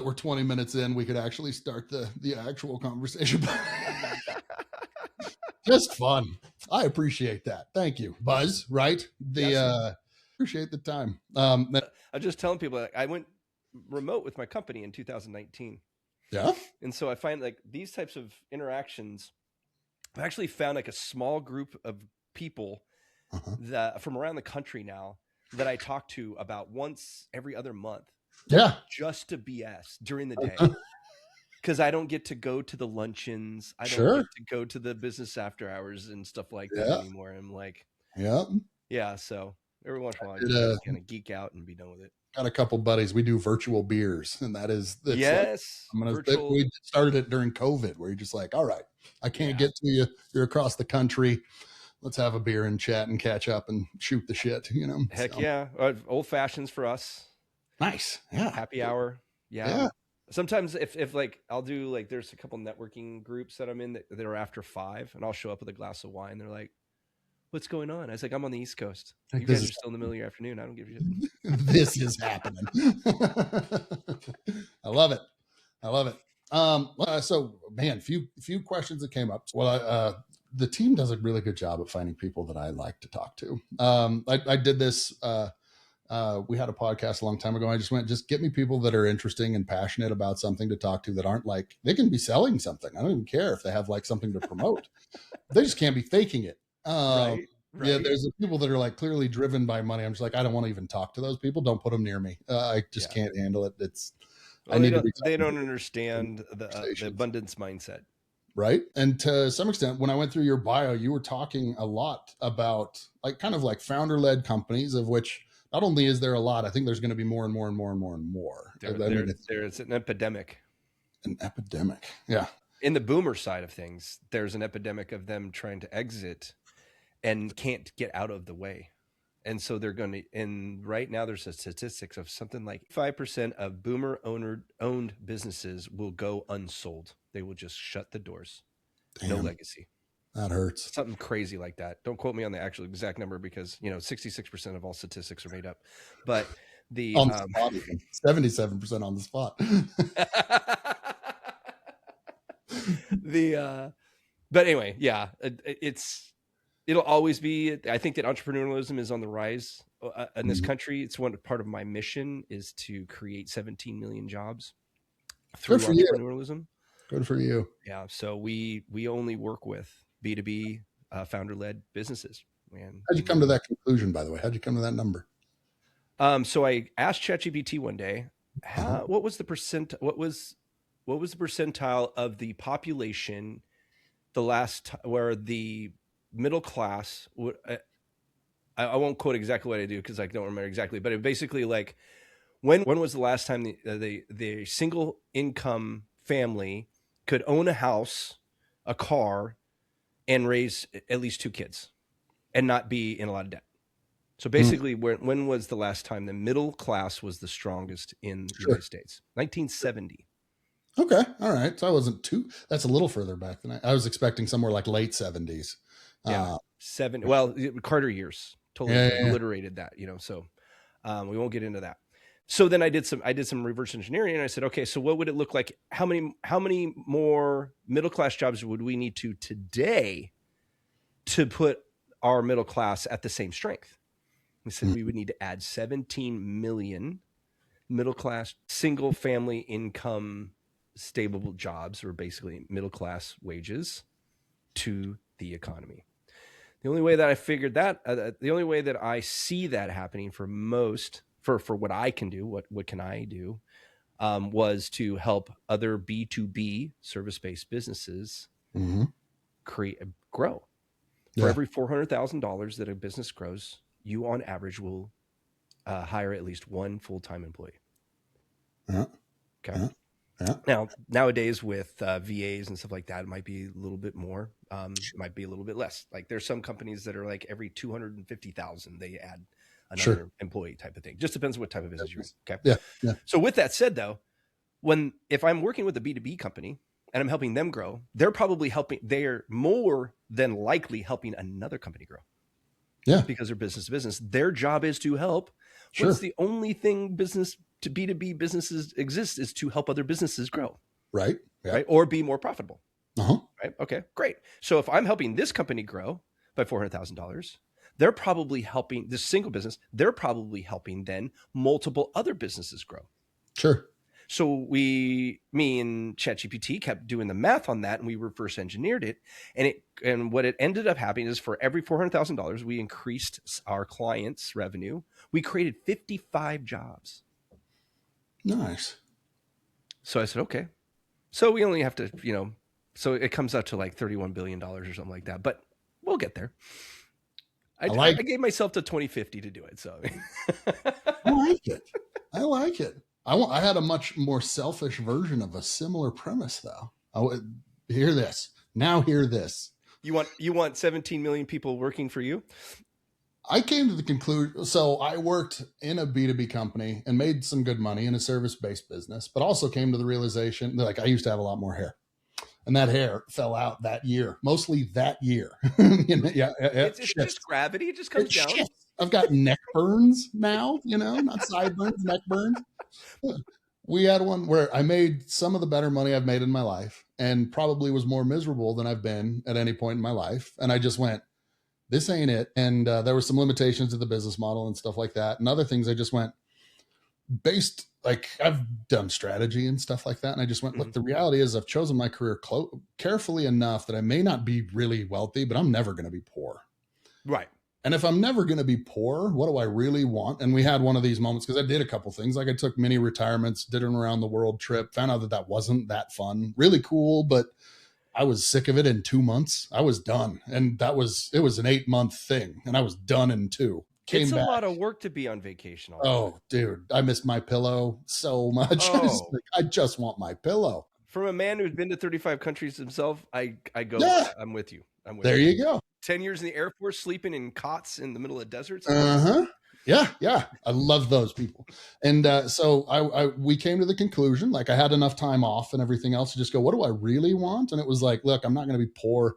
that we're 20 minutes in, we could actually start the actual conversation. Just fun. I appreciate that. Thank you, Buzz. Right? Appreciate the time. I'm just telling people, like, I went remote with my company in 2019. Yeah. And so I find like these types of interactions, I've actually found like a small group of people that from around the country now that I talk to about once every other month. Yeah. Just to BS during the day. Because I don't get to go to the luncheons. I don't get to go to the business after hours and stuff like that anymore. I'm like, yeah. So every once in a while, I just kind of geek out and be done with it. Got a couple buddies. We do virtual beers, and that's yes. Like, we started it during COVID, where you're just like, all right, I can't get to you. You're across the country. Let's have a beer and chat and catch up and shoot the shit. You know. Heck yeah, old fashions for us. Nice. Yeah. Happy hour. Yeah. Sometimes if like I'll do like there's a couple networking groups that I'm in that are after 5, and I'll show up with a glass of wine. They're like, "What's going on?" I was like, "I'm on the East Coast. You guys are still in the middle of your afternoon. I don't give a shit." This is happening. I love it. So man, few questions that came up. Well, the team does a really good job of finding people that I like to talk to. I did this. We had a podcast a long time ago. I just get me people that are interesting and passionate about something to talk to, that aren't like, they can be selling something. I don't even care if they have like something to promote. They just can't be faking it. Right. Yeah, there's people that are like clearly driven by money. I'm just like, I don't want to even talk to those people. Don't put them near me. I just can't handle it. They don't understand the abundance mindset. Right. And to some extent, when I went through your bio, you were talking a lot about like kind of like founder-led companies, of which not only is there a lot, I think there's going to be more and more and more and more and more. There's an epidemic. An epidemic. Yeah. In the boomer side of things, there's an epidemic of them trying to exit and can't get out of the way. And so they're going to, and right now there's a statistics of something like 5% of boomer owned businesses will go unsold. They will just shut the doors. Damn. No legacy. That hurts. Something crazy like that. Don't quote me on the actual exact number, because 66% of all statistics are made up. But the on the spot, 77% on the spot. But anyway, yeah, it'll always be. I think that entrepreneurialism is on the rise in this country. It's part of my mission is to create 17 million jobs through entrepreneurialism. Good for you. Yeah. So we only work with B2B founder-led businesses. Man, how'd you come to that conclusion, by the way? How'd you come to that number? So I asked ChatGPT one day, what was the percentile of the population where the middle class would, I won't quote exactly what I do because I don't remember exactly, but it basically like when was the last time the single income family could own a house, a car, and raise at least 2 kids and not be in a lot of debt. So basically, when was the last time the middle class was the strongest in the United States? 1970. Okay. All right. So I wasn't that's a little further back than I was expecting, somewhere like late 70s. Yeah. 70. Well, Carter years totally obliterated that, so we won't get into that. So then I did some reverse engineering, and I said, okay, so what would it look like? How many more middle-class jobs would we need today to put our middle class at the same strength? We said we would need to add 17 million middle-class single-family income stable jobs, or basically middle-class wages, to the economy. The only way that I figured that, the only way that I see that happening for what I can do, what can I do, was to help other B2B service-based businesses grow. For every $400,000 that a business grows, you on average will hire at least one full-time employee. Okay. Now, nowadays with VAs and stuff like that, it might be a little bit more, it might be a little bit less. Like there's some companies that are like every 250,000, they add another employee type of thing. Just depends on what type of business you're in. Okay. Yeah. So with that said though, if I'm working with a B2B company and I'm helping them grow, they're more than likely helping another company grow. Yeah. Because they're business to business. Their job is to help. What's the only thing business to B2B businesses exist is to help other businesses grow. Right. Yeah. Right. Or be more profitable. Uh-huh. Right. Okay, great. So if I'm helping this company grow by $400,000, they're probably helping this single business. They're probably helping then multiple other businesses grow. Sure. So me and ChatGPT kept doing the math on that, and we reverse engineered it. And what it ended up happening is for every $400,000, we increased our clients' revenue. We created 55 jobs. Nice. So I said, okay. So we only have to, so it comes out to like $31 billion or something like that, but we'll get there. I gave myself to 2050 to do it. So I like it. I like it. I had a much more selfish version of a similar premise, though. Hear this. Now hear this. You want 17 million people working for you? I came to the conclusion. So I worked in a B2B company and made some good money in a service-based business, but also came to the realization that, like, I used to have a lot more hair, and that hair fell out that year, mostly that year. It's just gravity. It just comes down. Shifts. I've got neck burns now, not sideburns, neck burns. We had one where I made some of the better money I've made in my life and probably was more miserable than I've been at any point in my life. And I just went, this ain't it. And there were some limitations to the business model and stuff like that. And other things I just went based, like I've done strategy and stuff like that. And I just went, look, the reality is I've chosen my career carefully enough that I may not be really wealthy, but I'm never going to be poor. Right. And if I'm never going to be poor, what do I really want? And we had one of these moments because I did a couple things. Like I took mini retirements, did an around the world trip, found out that wasn't that fun, really cool, but I was sick of it in 2 months. I was done. And it was an 8-month thing. And I was done in 2. Came it's a back. lot of work to be on vacation. Oh, dude, I missed my pillow so much. Oh. I just want my pillow. From a man who's been to 35 countries himself, I go, Yeah. I'm with you. There you go. 10 years in the Air Force, sleeping in cots in the middle of deserts. Yeah. I love those people. And so we came to the conclusion, like I had enough time off and everything else to just go, what do I really want? And it was like, look, I'm not going to be poor.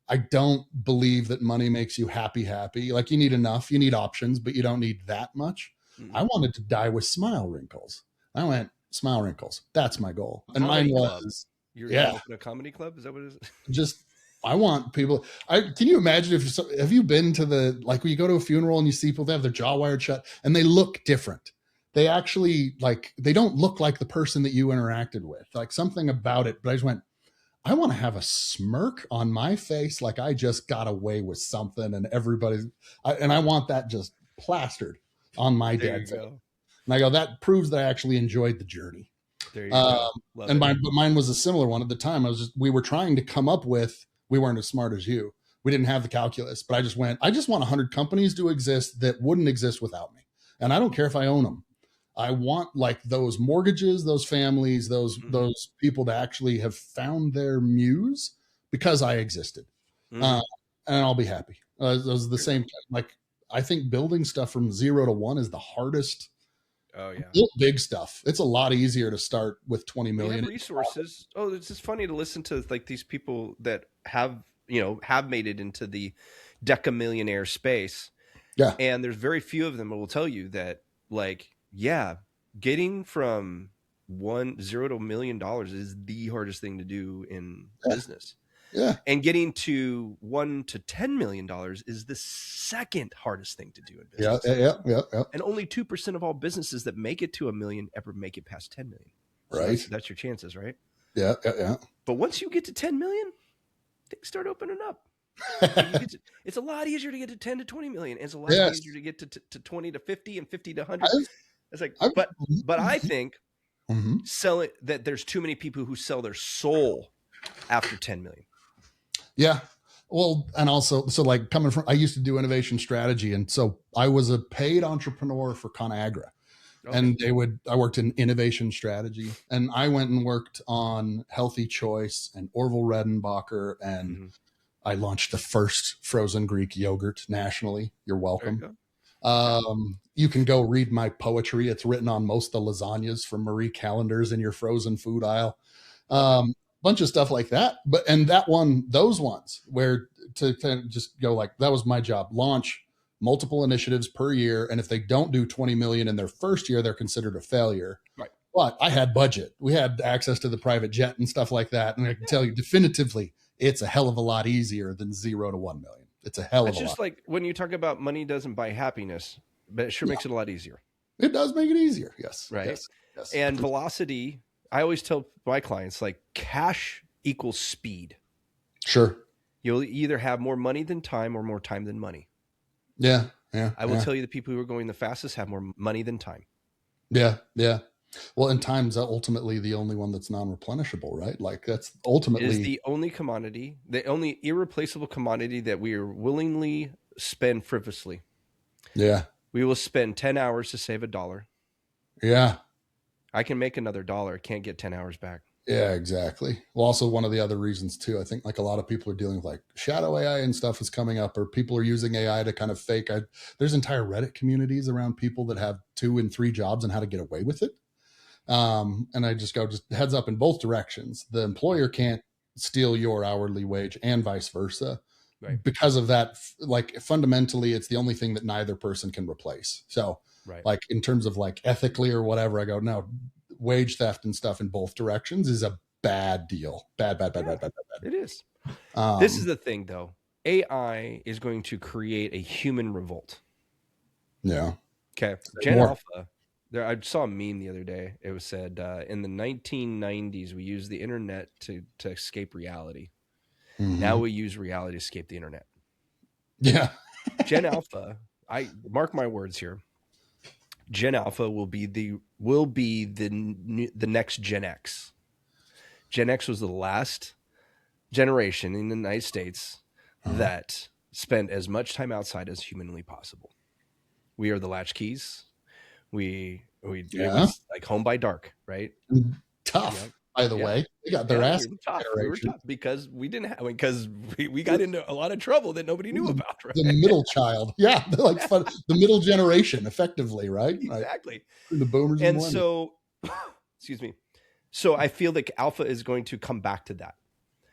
I don't believe that money makes you happy. Like you need enough, you need options, but you don't need that much. Mm-hmm. I wanted to die with smile wrinkles. I went, smile wrinkles. That's my goal. And mine was, You're going to open a comedy club? Is that what it is? Just, I want people. Can you imagine have you been to when you go to a funeral and you see people, they have their jaw wired shut and they look different. They actually they don't look like the person that you interacted with, like something about it. But I just went, I want to have a smirk on my face. Like I just got away with something and I want that just plastered on my dead face. And I go, that proves that I actually enjoyed the journey. There you go. But mine was a similar one at the time. We were trying to come up with, we weren't as smart as you. We didn't have the calculus, but I just want 100 companies to exist that wouldn't exist without me. And I don't care if I own them. I want like those mortgages, those families, those people to actually have found their muse because I existed. And I'll be happy. Those are the same. Like, I think building stuff from 0 to 1 is the hardest. Oh yeah. Big stuff. It's a lot easier to start with 20 million resources. Oh, it's just funny to listen to like these people that have made it into the decamillionaire space. Yeah. And there's very few of them who will tell you that, like, yeah, getting from 0 to $1 million is the hardest thing to do in business. Yeah. And getting to $1 to $10 million is the second hardest thing to do in business. Yeah. And only 2% of all businesses that make it to $1 million ever make it past 10 million. So right. That's your chances, right? Yeah. But once you get to 10 million, things start opening up. It's a lot easier to get to 10 to 20 million. It's a lot easier to get to 20 to 50 and 50 to 100. It's like, but I think selling that there's too many people who sell their soul after 10 million. Yeah. Well, and also, so like coming from, I used to do innovation strategy. And so I was a paid entrepreneur for ConAgra. Okay. And I worked in innovation strategy, and I went and worked on Healthy Choice and Orville Redenbacher, and I launched the first frozen Greek yogurt nationally. You're welcome. You can go read my poetry. It's written on most of the lasagnas from Marie Callender's in your frozen food aisle. Bunch of stuff like that. Those ones where to kind of just go like, that was my job. Launch multiple initiatives per year. And if they don't do 20 million in their first year, they're considered a failure. Right. But I had budget. We had access to the private jet and stuff like that. And I can tell you definitively, it's a hell of a lot easier than 0 to 1 million. It's a hell of a lot. It's just like when you talk about money doesn't buy happiness, but it sure makes it a lot easier. It does make it easier. Yes. Right. Yes. And velocity, I always tell my clients, like, cash equals speed. Sure. You'll either have more money than time or more time than money. Yeah. I will tell you the people who are going the fastest have more money than time. Yeah. Well, and time's ultimately the only one that's non-replenishable, right? Like that's ultimately it is the only commodity, the only irreplaceable commodity that we are willingly spend frivolously. Yeah. We will spend 10 hours to save $1. Yeah. I can make another $1. I can't get 10 hours back. Yeah, exactly. Well, also one of the other reasons too, I think like a lot of people are dealing with like shadow AI and stuff is coming up, or people are using AI to kind of fake. There's entire Reddit communities around people that have 2 and 3 jobs and how to get away with it. And I just heads up in both directions. The employer can't steal your hourly wage and vice versa. Right. Because of that, like fundamentally, it's the only thing that neither person can replace. So like in terms of like ethically or whatever, I go, no, wage theft and stuff in both directions is a bad deal. Bad. It is. This is the thing though. AI is going to create a human revolt. Yeah. Okay. Gen Alpha. I saw a meme the other day. It was said in the 1990s, we used the internet to escape reality. Mm-hmm. Now we use reality to escape the internet. Yeah. Gen Alpha, I mark my words here. Gen Alpha will be the next Gen X. Gen X was the last generation in the United States that spent as much time outside as humanly possible. We are the latchkeys. It was like home by dark, right? Tough, by the way. They got their ass. We were tough because we got into a lot of trouble that nobody knew about. Right? The middle child, like fun, the middle generation, effectively, right? Exactly. Like, the boomers, and so, excuse me. So I feel like Alpha is going to come back to that.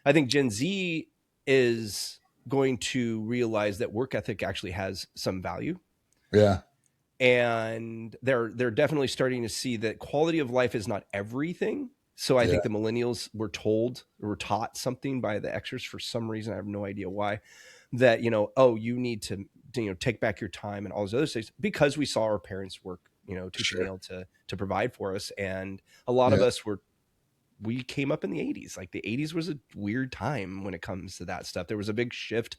I think Gen Z is going to realize that work ethic actually has some value. Yeah. And they're definitely starting to see that quality of life is not everything. So I think the millennials were taught something by the Xers for some reason. I have no idea why, that, you need to take back your time and all those other things, because we saw our parents work, tooth and nail to provide for us. And a lot of us we came up in the 80s. Like the 80s was a weird time when it comes to that stuff. There was a big shift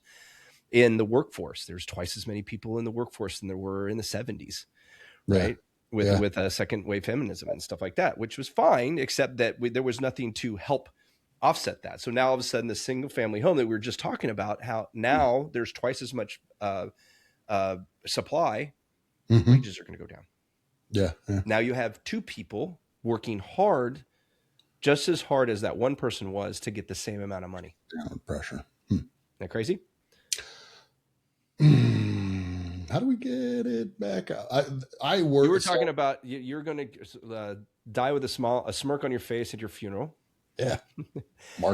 in the workforce. There's twice as many people in the workforce than there were in the 70s, right? With a second wave feminism and stuff like that, which was fine, except that there was nothing to help offset that. So now all of a sudden the single family home that we were just talking about, how now there's twice as much supply, wages are going to go down. Yeah. Now you have 2 people working hard, just as hard as that one person was, to get the same amount of money. Down pressure. Isn't that crazy? How do we get it back up? I work. You were talking about you're going to die with a smirk on your face at your funeral. Yeah.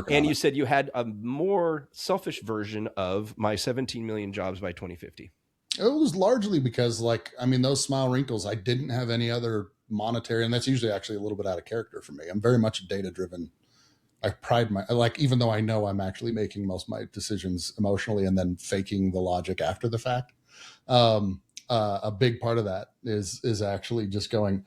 And you said you had a more selfish version of my 17 million jobs by 2050. It was largely because, those smile wrinkles, I didn't have any other monetary, and that's usually actually a little bit out of character for me. I'm very much data driven. I pride even though I know I'm actually making most of my decisions emotionally and then faking the logic after the fact. A big part of that is actually just going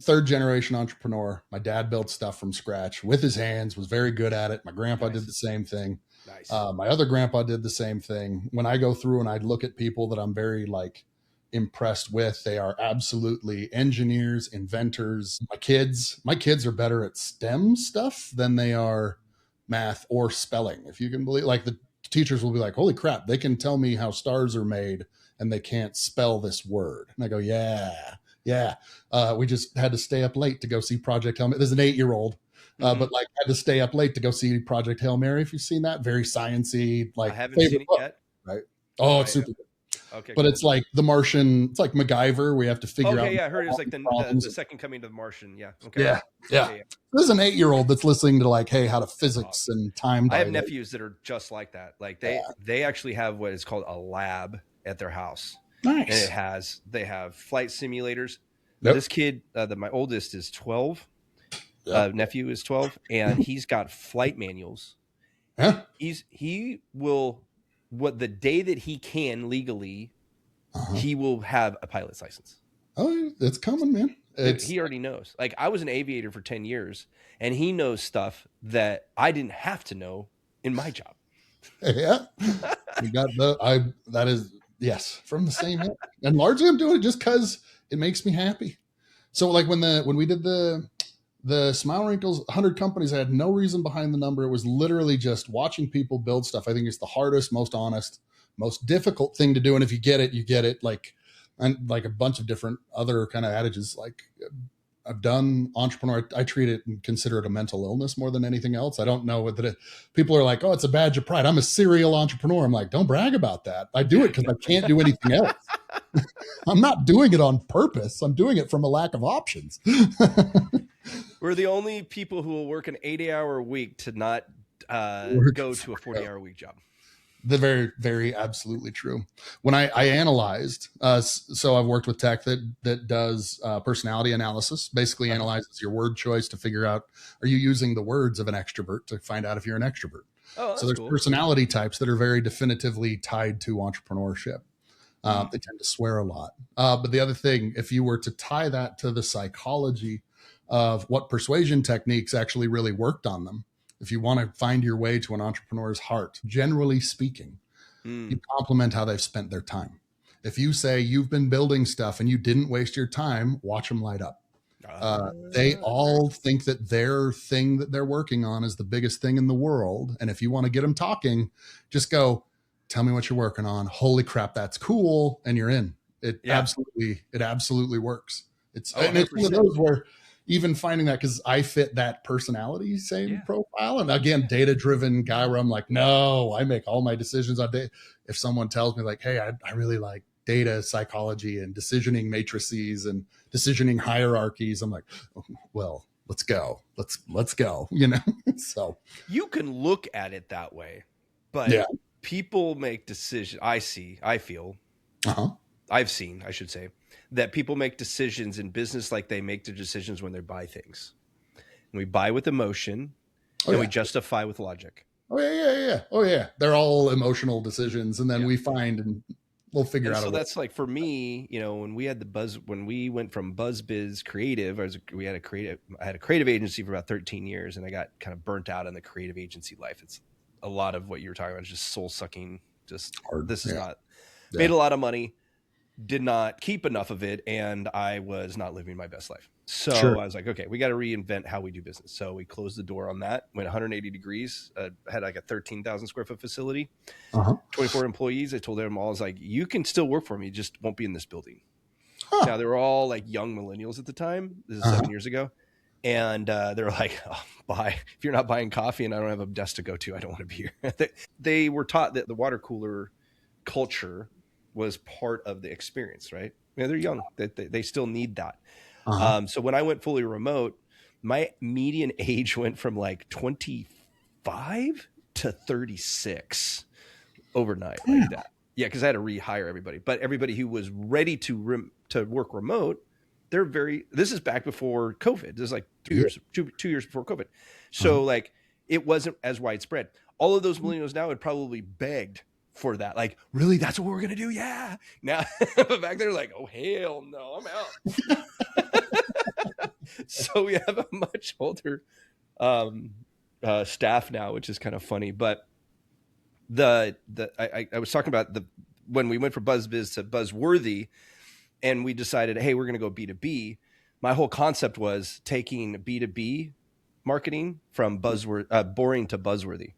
3rd generation entrepreneur. My dad built stuff from scratch with his hands, was very good at it. My grandpa did the same thing. Nice. My other grandpa did the same thing. When I go through and I look at people that I'm very impressed with, they are absolutely engineers, inventors. My kids are better at STEM stuff than they are math or spelling. If you can believe, the teachers will be like, holy crap, they can tell me how stars are made and they can't spell this word. And I go, yeah. We just had to stay up late to go see Project Hail Mary. There's an 8-year-old, but had to stay up late to go see Project Hail Mary. If you've seen that, very sciencey, I haven't seen it yet. Right? Oh, it's super good. Okay, but it's like The Martian. It's like MacGyver. We have to figure out. Okay, yeah, I heard it was like the second coming to the Martian. Yeah. Okay. Yeah. There's an 8-year-old that's listening to hey, how to physics and time. I have nephews that are just like that. Like they actually have what is called a lab at their house. Nice. And they have flight simulators. Yep. This kid, my oldest is 12. Yep. Nephew is 12, and he's got flight manuals. Yeah. He will, the day that he can legally, he will have a pilot's license. Oh, it's coming, man. He already knows. Like, I was an aviator for 10 years, and he knows stuff that I didn't have to know in my job. Yeah. You got that is, yes, from the same hip. And largely I'm doing it just because it makes me happy. So like when we did the Smile Wrinkles 100 companies, I had no reason behind the number. It was literally just watching people build stuff. I think it's the hardest, most honest, most difficult thing to do. And if you get it, you get it. Like, and like a bunch of different other kind of adages. Like, I've done entrepreneur. I treat it and consider it a mental illness more than anything else. I don't know that people are like, oh, it's a badge of pride. I'm a serial entrepreneur. I'm like, don't brag about that. I do it because I can't do anything else. I'm not doing it on purpose. I'm doing it from a lack of options. We're the only people who will work an 80-hour week to not go to a 40-hour week job. The very, very absolutely true. When I analyzed, so I've worked with tech that does personality analysis, basically analyzes your word choice to figure out, are you using the words of an extrovert to find out if you're an extrovert? Oh, so there's cool. Personality types that are very definitively tied to entrepreneurship. They tend to swear a lot. But the other thing, if you were to tie that to the psychology of what persuasion techniques actually really worked on them, if you want to find your way to an entrepreneur's heart, generally speaking, you compliment how they've spent their time. If you say you've been building stuff and you didn't waste your time, watch them light up. They all think that their thing that they're working on is the biggest thing in the world. And if you want to get them talking, just go, tell me what you're working on. Holy crap, that's cool. And you're in. It absolutely works. It's one of those where even finding that, because I fit that personality profile. And again, data-driven guy where I'm like, no, I make all my decisions on data. If someone tells me like, hey, I really like data psychology and decisioning matrices and decisioning hierarchies, I'm like, oh, well, let's go. Let's go, So you can look at it that way, but people make decisions. I feel, I've seen, I should say, that people make decisions in business like they make their decisions when they buy things. And we buy with emotion and we justify with logic. Oh yeah. They're all emotional decisions. And then we find and we'll figure out. So that's like, for me, when we had when we went from BuzzBiz Creative, I had a creative agency for about 13 years, and I got kind of burnt out in the creative agency life. It's a lot of what you were talking about, just soul sucking, just hard. This is not made a lot of money, did not keep enough of it, and I was not living my best life. So I was like, okay, we got to reinvent how we do business. So we closed the door on that, went 180 degrees, had like a 13,000 square foot facility, 24 employees. I told them all, I was like, you can still work for me, just won't be in this building. Now, they were all like young millennials at the time. This is 7 years ago. And they were like, oh, bye. If you're not buying coffee and I don't have a desk to go to, I don't want to be here. They were taught that the water cooler culture was part of the experience, right? They're young. They still need that. So when I went fully remote, my median age went from like 25 to 36 overnight, like that. Yeah, because I had to rehire everybody. But everybody who was ready to work remote, this is back before COVID. This is like 2 years before COVID. So like, it wasn't as widespread. All of those millennials now had probably begged for that. Like, really, that's what we're going to do? Yeah. Now, but back there, like, oh, hell no, I'm out. So we have a much older staff now, which is kind of funny. But I was talking about when we went from BuzzBiz to Buzzworthy, and we decided, hey, we're going to go B2B. My whole concept was taking B2B marketing from boring to buzzworthy.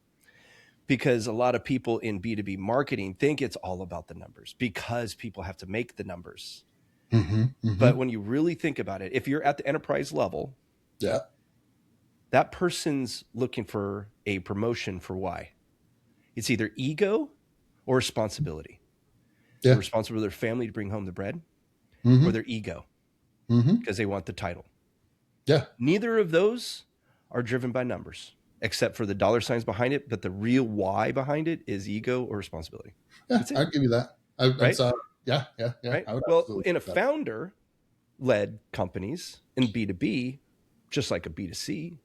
Because a lot of people in B2B marketing think it's all about the numbers because people have to make the numbers. But when you really think about it, if you're at the enterprise level, that person's looking for a promotion for why? It's either ego or responsibility. They're responsible for their family to bring home the bread, or their ego because they want the title. Neither of those are driven by numbers, except for the dollar signs behind it. But the real why behind it is ego or responsibility. I'd give you that. right? Yeah. Right. I would Well, absolutely in a do that. founder-led companies in B2B, just like a B2C,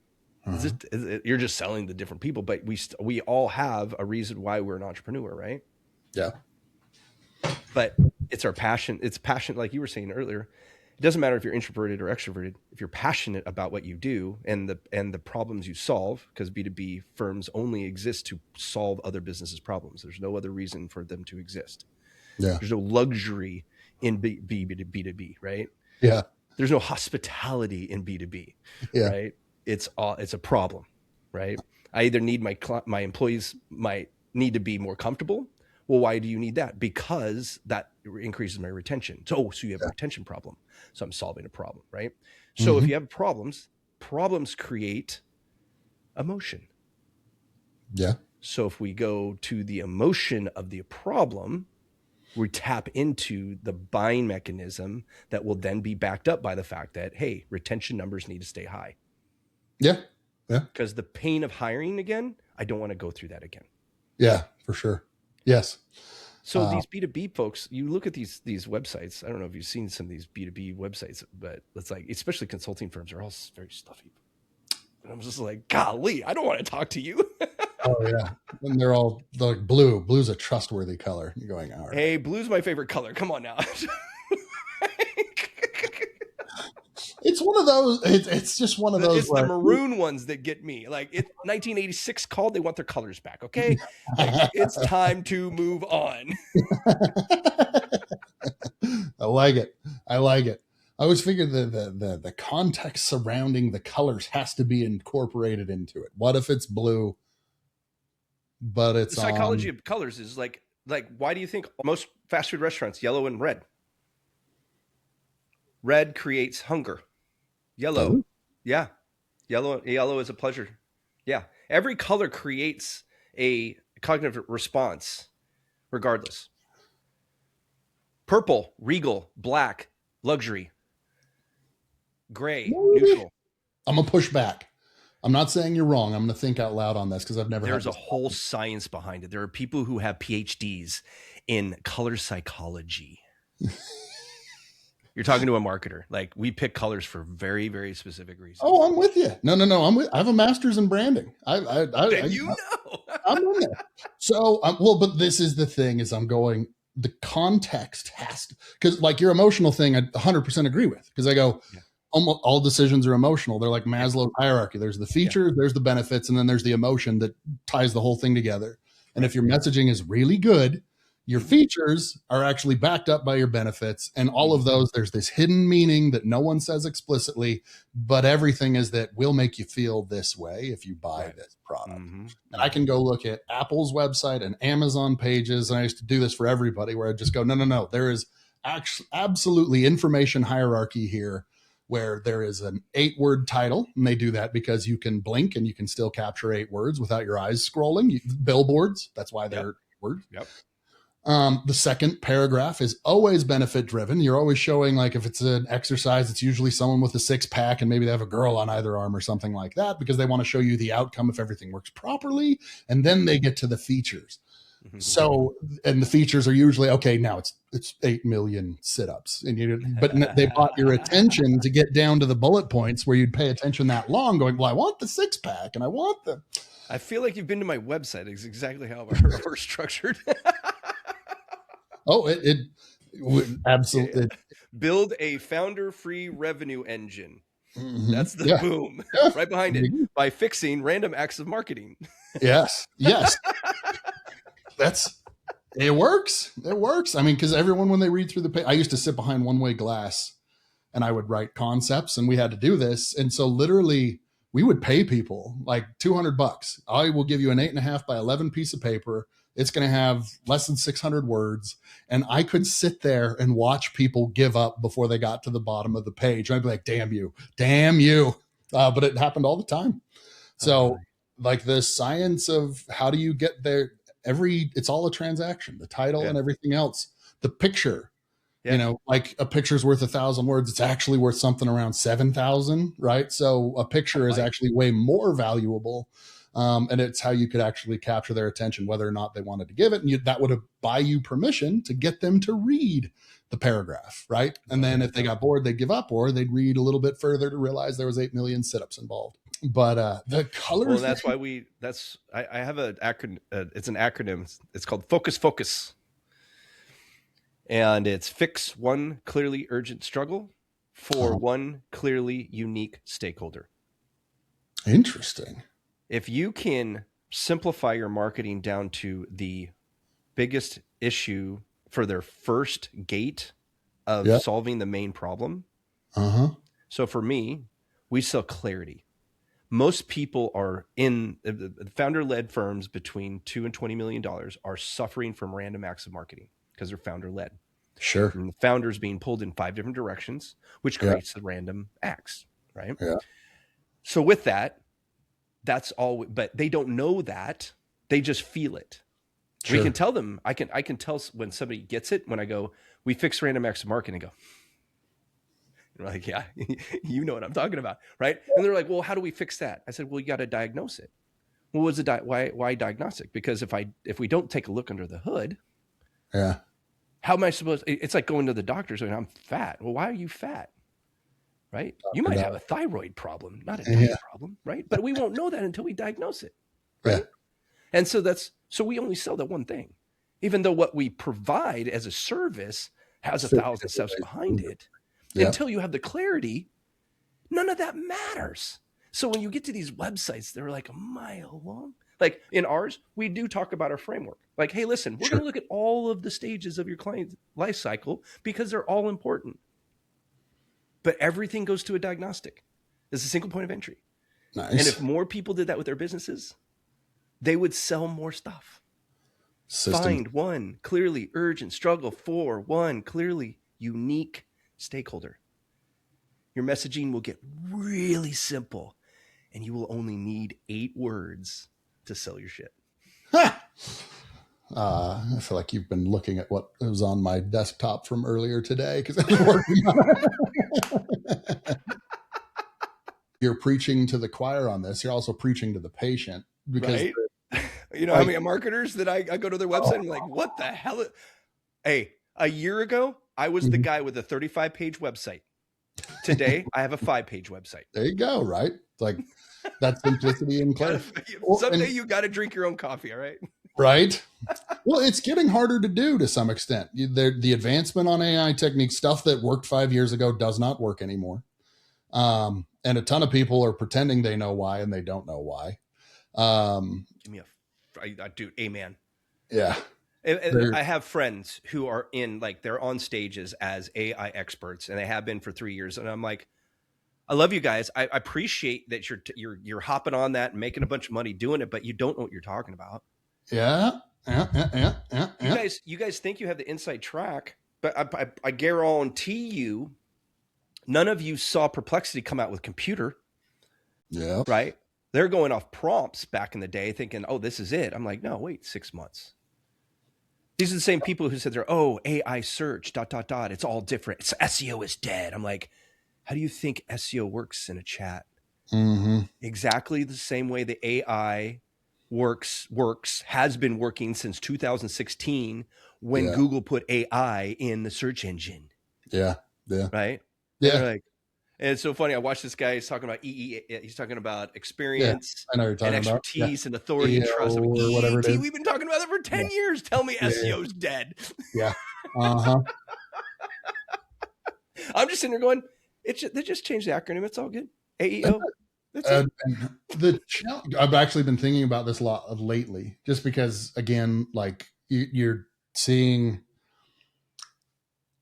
you're just selling to different people, but we all have a reason why we're an entrepreneur, right? Yeah. But it's our passion. It's passion, like you were saying earlier. It doesn't matter if you're introverted or extroverted. If you're passionate about what you do and the problems you solve, because B2B firms only exist to solve other businesses' problems. There's no other reason for them to exist. Yeah. There's no luxury in B2B, right? Yeah. There's no hospitality in B2B, Yeah. right? It's a problem, right? I either need my employees might need to be more comfortable. Well, why do you need that? Because that increases my retention. So you have a retention problem. So I'm solving a problem, right? So if you have problems create emotion. Yeah. So if we go to the emotion of the problem, we tap into the buying mechanism that will then be backed up by the fact that, hey, retention numbers need to stay high. Yeah. Yeah. Because the pain of hiring again, I don't want to go through that again. Yeah, for sure. Yes. So these B2B folks, you look at these websites. I don't know if you've seen some of these B2B websites, but it's like, especially consulting firms are all very stuffy. And I'm just like, golly, I don't want to talk to you. Oh yeah. And they're all like blue. Blue's a trustworthy color. You're going, all right. Hey, blue's my favorite color. Come on now. It's one of those. It's just one of those. It's the maroon ones that get me. Like 1986 called. They want their colors back. Okay, like, it's time to move on. I like it. I always figured the context surrounding the colors has to be incorporated into it. What if it's blue, but it's the psychology of colors is like why do you think most fast food restaurants yellow and red? Red creates hunger. Yellow. Oh. Yeah. Yellow is a pleasure. Yeah. Every color creates a cognitive response regardless. Purple, regal, black, luxury. Gray, neutral. I'm going to push back. I'm not saying you're wrong. I'm going to think out loud on this because I've never. There's a whole science behind it. There are people who have PhDs in color psychology. You're talking to a marketer. Like, we pick colors for very, very specific reasons. Oh, I'm with you. No. I have a master's in branding. I'm in there. So, but this is the thing is I'm going, the context has to, because like your emotional thing, I 100% agree with, because I go, almost all decisions are emotional. They're like Maslow's hierarchy. There's the features, there's the benefits, and then there's the emotion that ties the whole thing together. And if your messaging is really good, your features are actually backed up by your benefits, and all of those, there's this hidden meaning that no one says explicitly, but everything is that will make you feel this way if you buy this product. And I can go look at Apple's website and Amazon pages, and I used to do this for everybody where I just go, no, there is actually absolutely information hierarchy here, where there is an 8-word title, and they do that because you can blink and you can still capture 8 words without your eyes scrolling. Billboards, that's why they're words. Yep. The second paragraph is always benefit driven. You're always showing, like, if it's an exercise, it's usually someone with a 6-pack and maybe they have a girl on either arm or something like that, because they want to show you the outcome if everything works properly. And then they get to the features. So, and the features are usually, okay, now it's 8 million sit-ups, but they bought your attention to get down to the bullet points where you'd pay attention that long, going, well, I want the 6-pack and I want the. I feel like you've been to my website. It's exactly how we're structured. Oh, it absolutely. Build a founder-free revenue engine. That's the boom right behind it, by fixing random acts of marketing. Yes. It works. I mean, because everyone, when they read through the page, I used to sit behind one-way glass and I would write concepts, and we had to do this. And so literally we would pay people like $200. I will give you an 8.5 by 11 piece of paper. It's going to have less than 600 words. And I could sit there and watch people give up before they got to the bottom of the page. I'd be like, damn you. But it happened all the time. So like the science of how do you get there? It's all a transaction, the title and everything else, the picture, like a picture's worth 1,000 words. It's actually worth something around 7,000. Right. So a picture is actually way more valuable And it's how you could actually capture their attention, whether or not they wanted to give it. And that would buy you permission to get them to read the paragraph, right? And then if they got bored, they'd give up, or they'd read a little bit further to realize there was 8 million sit-ups involved. But the color. Well, that's why I have an acronym. It's an acronym. It's called Focus. And it's fix one clearly urgent struggle for one clearly unique stakeholder. Interesting. If you can simplify your marketing down to the biggest issue for their first gate of solving the main problem. So for me, we sell clarity. Most people are in founder-led firms between $2 and $20 million are suffering from random acts of marketing because they're founder-led. Sure. And the founder's being pulled in 5 different directions, which creates the random acts, right? Yeah. So with that, that's all, but they don't know that. They just feel it. Sure. We can tell them, I can tell when somebody gets it, when I go, we fix random acts of marketing, and go, and we're like, yeah, you know what I'm talking about, right? And they're like, well, how do we fix that? I said, well, you got to diagnose it. Well, what's why diagnostic? Because if we don't take a look under the hood, how am I supposed? It's like going to the doctor saying I'm fat. Well, why are you fat? Right? You might have a thyroid problem, not a diet problem, right? But we won't know that until we diagnose it, right? And so we only sell that one thing, even though what we provide as a service has 1,000 steps behind it. Until you have the clarity, none of that matters. So when you get to these websites, they're like a mile long. Like in ours, we do talk about our framework. Like, hey, listen, we're going to look at all of the stages of your client's life cycle because they're all important. But everything goes to a diagnostic. It's a single point of entry. Nice. And if more people did that with their businesses, they would sell more stuff. Find one clearly urgent struggle for one clearly unique stakeholder. Your messaging will get really simple, and you will only need 8 words to sell your shit. I feel like you've been looking at what was on my desktop from earlier today because I've been working on it. You're preaching to the choir on this. You're also preaching to the patient because you know how many marketers that I go to their website and I'm like, what the hell? Hey, a year ago, I was the guy with a 35-page website. Today, I have a 5-page website. There you go, right? Like that's simplicity and clarity. Someday you got to drink your own coffee, all right? Right. Well, it's getting harder to do to some extent. The advancement on AI techniques, stuff that worked 5 years ago does not work anymore. And a ton of people are pretending they know why, and they don't know why. Give me dude, amen. Yeah. I have friends who are they're on stages as AI experts, and they have been for 3 years. And I'm like, I love you guys. I appreciate that you're hopping on that and making a bunch of money doing it, but you don't know what you're talking about. Yeah. You guys think you have the inside track, but I guarantee you, none of you saw Perplexity come out with computer. Yeah. Right. They're going off prompts back in the day thinking, oh, this is it. I'm like, no, wait, 6 months. These are the same people who said AI search, ... It's all different. SEO is dead. I'm like, how do you think SEO works in a chat? Mm-hmm. Exactly the same way the AI works, has been working since 2016 when Google put AI in the search engine. Yeah. Right? Yeah. And it's so funny. I watched this guy. He's talking about he's talking about experience and expertise and authority and trust. Like, or whatever it is. We've been talking about that for 10 years. Tell me SEO's dead. Yeah. Uh-huh. I'm just sitting there going, they just changed the acronym. It's all good. AEO. I've actually been thinking about this a lot lately, just because, again, like you're seeing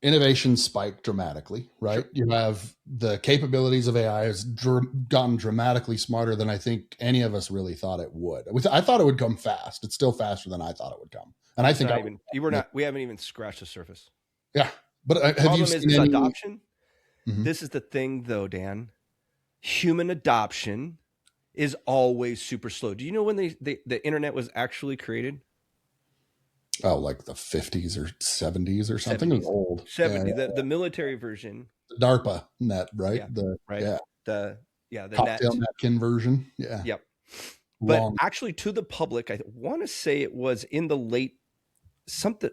innovation spike dramatically, right? Sure. You have the capabilities of AI has gotten dramatically smarter than I think any of us really thought it would. I thought it would come fast. It's still faster than I thought it would come. And I think we haven't even scratched the surface. Yeah. But have you seen any adoption? Mm-hmm. This is the thing though, Dan. Human adoption is always super slow. Do you know when the internet was actually created? Oh, like the 50s or 70s or something. 70s. It was old. 70. Yeah. The military version. The DARPA net, right? Yeah. The cocktail net. napkin version. Yeah. Yep. But actually to the public, I want to say it was in the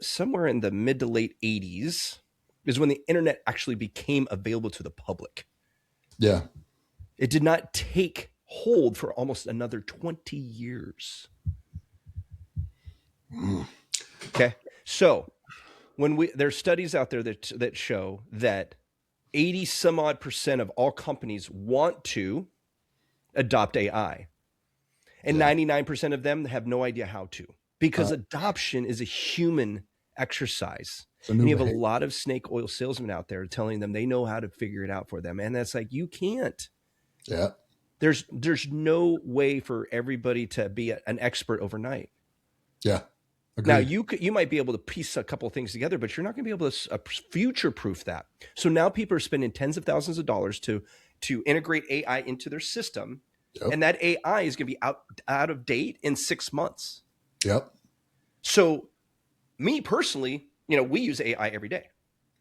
somewhere in the mid to late 80s is when the internet actually became available to the public. Yeah. It did not take hold for almost another 20 years. Okay. So there's studies out there that show that 80 some odd % of all companies want to adopt AI. And 99% of them have no idea how to, because adoption is a human exercise. And you have a lot of snake oil salesmen out there telling them they know how to figure it out for them. And that's like, you can't. Yeah. There's no way for everybody to be an expert overnight. Yeah. Agreed. Now you might be able to piece a couple of things together, but you're not going to be able to future-proof that. So now people are spending tens of thousands of dollars to integrate AI into their system. Yep. And that AI is going to be out of date in 6 months. Yep. So me personally, we use AI every day.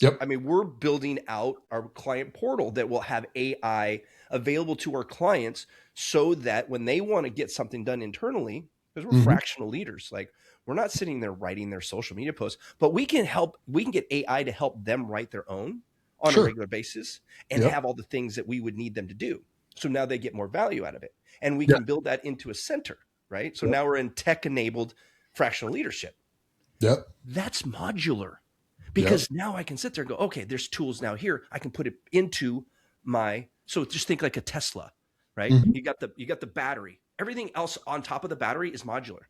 Yep. I mean, we're building out our client portal that will have AI available to our clients so that when they want to get something done internally, because we're fractional leaders, like we're not sitting there writing their social media posts, but we can get AI to help them write their own on a regular basis and have all the things that we would need them to do. So now they get more value out of it, and we can build that into a center, right? So now we're in tech-enabled fractional leadership. Yep. That's modular, because now I can sit there and go, okay, there's tools now here. I can put it into so just think like a Tesla, right? You got the battery. Everything else on top of the battery is modular.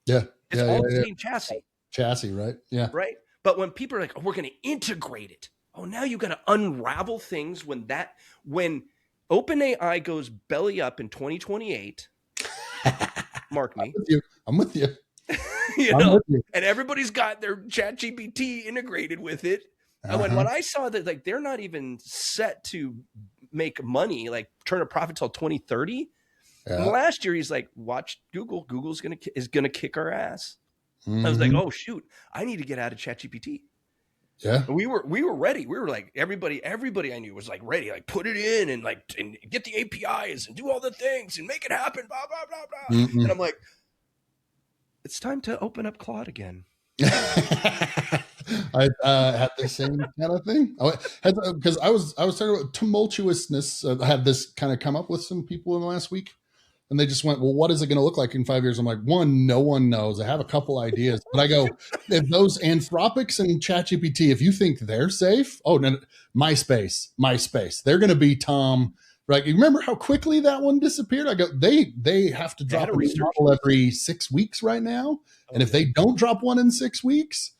Yeah. It's all the same chassis. Chassis, right? Yeah. Right. But when people are like, oh, we're going to integrate it. Oh, now you got to unravel things when OpenAI goes belly up in 2028. Mark me. I'm with you. And everybody's got their ChatGPT integrated with it. And when I saw that, like, they're not even set to make money, like turn a profit till 2030. And last year, he's like, watch Google. Google's is gonna kick our ass. I was like, oh shoot, I need to get out of ChatGPT. Yeah, we were ready. We were like, everybody I knew was like ready, like put it in and get the APIs and do all the things and make it happen. Blah blah blah blah. And I'm like, it's time to open up Claude again. I had the same kind of thing because I was talking about tumultuousness. I had this kind of come up with some people in the last week, and they just went, well, what is it going to look like in 5 years? I'm like, one, no one knows. I have a couple ideas, but I go, if those Anthropics and ChatGPT, if you think they're safe, oh no, MySpace, they're going to be Tom. Right? You remember how quickly that one disappeared? I go, they have to drop a model every 6 weeks right now, and if they don't drop one in 6 weeks,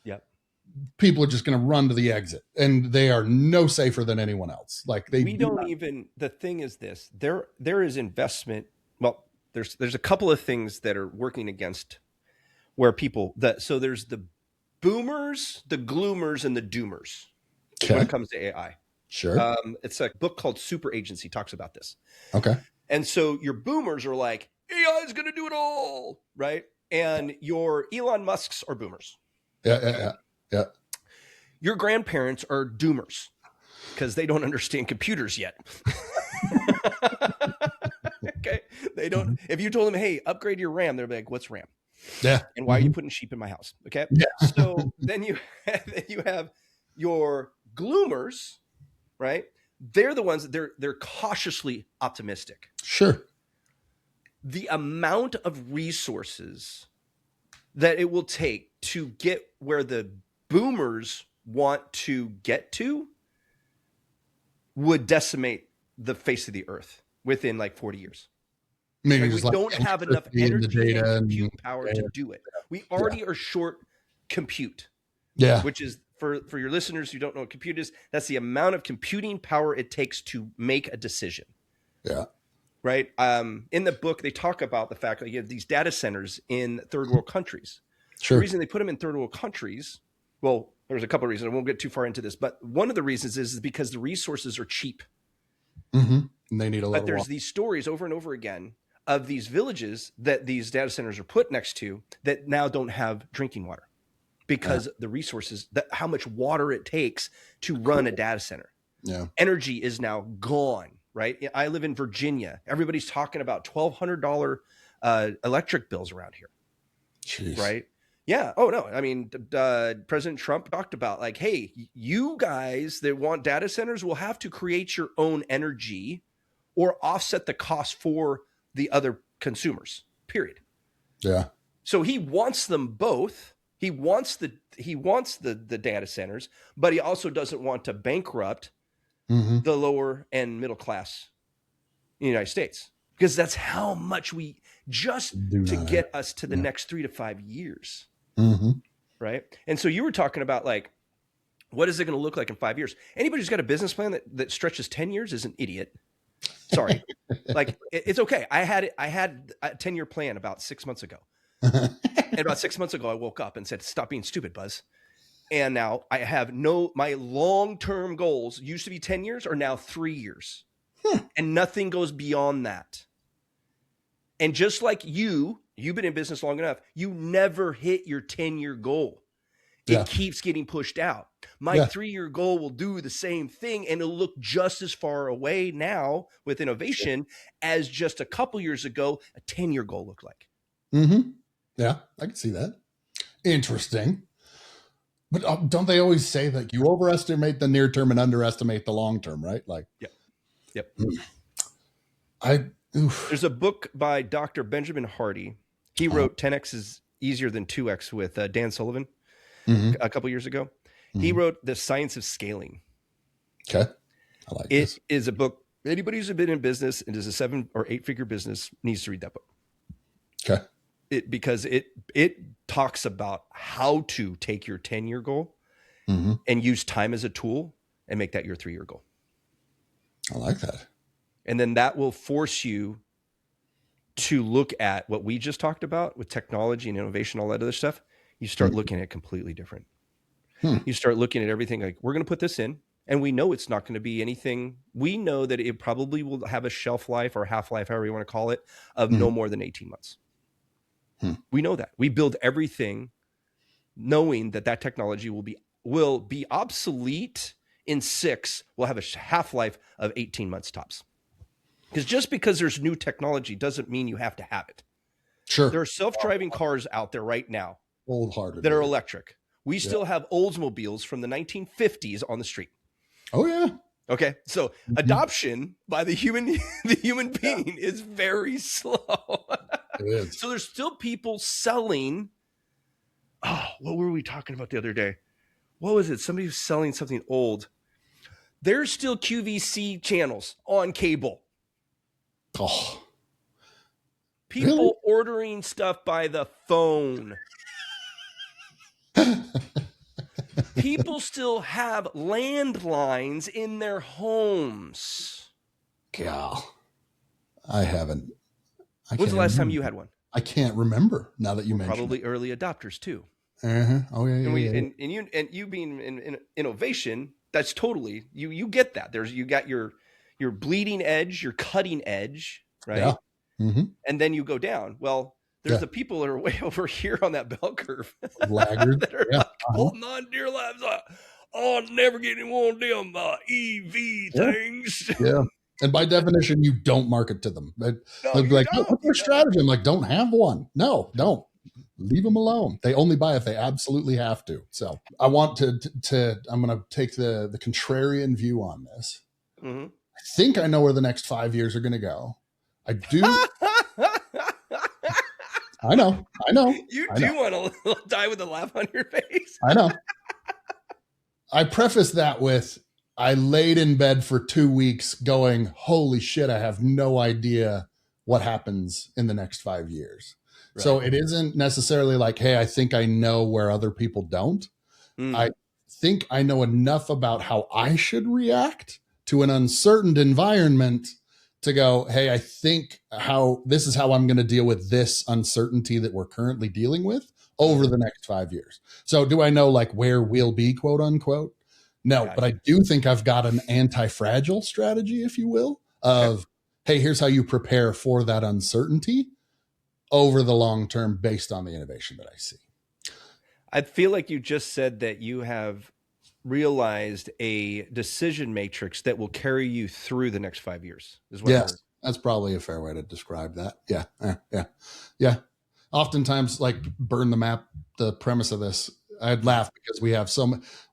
people are just going to run to the exit, and they are no safer than anyone else. Like the thing is this, there is investment. Well, there's a couple of things that are working against where so there's the boomers, the gloomers, and the doomers when it comes to AI. Sure. It's a book called Super Agency talks about this. Okay. And so your boomers are like, AI is going to do it all, right? And your Elon Musks are boomers. Yeah. Your grandparents are doomers because they don't understand computers yet. Okay. They don't. If you told them, hey, upgrade your RAM, they're like, what's RAM? Yeah. And why are you putting sheep in my house? Okay. Yeah. So then you have your gloomers, right? They're the ones that they're cautiously optimistic. Sure. The amount of resources that it will take to get where the boomers want to get to would decimate the face of the earth within like 40 years. Maybe we don't have enough energy and compute power to do it. We already are short compute. Yeah. Which is, for your listeners who don't know what compute is, that's the amount of computing power it takes to make a decision. Yeah. Right. In the book, they talk about the fact that you have these data centers in third world countries. Sure. The reason they put them in third world countries, well, there's a couple of reasons. I won't get too far into this, but one of the reasons is because the resources are cheap. And they need a lot. But there's these stories over and over again of these villages that these data centers are put next to that now don't have drinking water because the resources, how much water it takes to run a data center. Yeah. Energy is now gone, right? I live in Virginia. Everybody's talking about $1,200 electric bills around here. Jeez. Right? Yeah. Oh no. I mean, President Trump talked about like, hey, you guys that want data centers will have to create your own energy or offset the cost for the other consumers. Period. Yeah. So he wants them both. He wants the data centers, but he also doesn't want to bankrupt the lower and middle class in the United States, because that's how much we just to get us to the next 3 to 5 years. Right. And so you were talking about like, what is it going to look like in 5 years? Anybody who's got a business plan that stretches 10 years is an idiot. Sorry. Like it's okay. I had a 10-year plan about 6 months ago. And about 6 months ago, I woke up and said, stop being stupid, Buzz. And now I have my long-term goals used to be 10 years are now 3 years. And nothing goes beyond that. And just like you've been in business long enough, you never hit your 10-year goal. It keeps getting pushed out. My 3-year goal will do the same thing, and it'll look just as far away now with innovation as just a couple years ago a 10-year goal looked like. Yeah, I can see that. Interesting. But don't they always say that you overestimate the near term and underestimate the long term, right? Like, Yep. There's a book by Dr. Benjamin Hardy. He wrote 10X is easier than 2X with Dan Sullivan a couple years ago. He wrote The Science of Scaling. Okay. I like it. It is a book. Anybody who's been in business and is a 7 or 8 figure business needs to read that book. Okay. Because it talks about how to take your 10-year goal and use time as a tool and make that your 3-year goal. I like that. And then that will force you to look at what we just talked about with technology and innovation, all that other stuff. You start looking at it completely different. You start looking at everything like, we're going to put this in, and we know it's not going to be anything. We know that it probably will have a shelf life or half-life, however you want to call it, of no more than 18 months. We know that. We build everything knowing that technology will be obsolete in 6, will have a half-life of 18 months tops. Because just because there's new technology doesn't mean you have to have it. Sure. There are self-driving cars out there right now that are electric. We still have Oldsmobiles from the 1950s on the street. Oh, yeah. Okay. So adoption by the human being is very slow. It is. So there's still people selling. Oh, what were we talking about the other day? What was it? Somebody was selling something old. There's still QVC channels on cable. Oh. People ordering stuff by the phone. People still have landlines in their homes. Gal, I haven't. When's the last time you had one? I can't remember now that you mentioned. Probably early adopters too. Oh yeah. And you being in innovation, that's totally you get that. You got your bleeding edge, your cutting edge, right? Yeah. And then you go down. Well, there's the people that are way over here on that bell curve. Laggards. That are like holding on dear lives. I'll never get in one of them EV things. Yeah. And by definition, you don't market to them. They'll be like, what's your strategy? I'm like, don't have one. No, don't. Leave them alone. They only buy if they absolutely have to. So I want I'm going to take the contrarian view on this. I think I know where the next 5 years are going to go. I do. I know. You do want to die with a laugh on your face. I know. I preface that with, I laid in bed for 2 weeks going, holy shit, I have no idea what happens in the next 5 years. Right. So it isn't necessarily like, hey, I think I know where other people don't. I think I know enough about how I should react to an uncertain environment to go, hey, I think this is how I'm going to deal with this uncertainty that we're currently dealing with over the next 5 years. So do I know like where we'll be, quote unquote? No, but I do think I've got an anti-fragile strategy, if you will, of, hey, here's how you prepare for that uncertainty over the long term based on the innovation that I see. I feel like you just said that you have realized a decision matrix that will carry you through the next 5 years. Is what That's probably a fair way to describe that. Yeah. Yeah. Oftentimes, like burn the map, the premise of this, I'd laugh because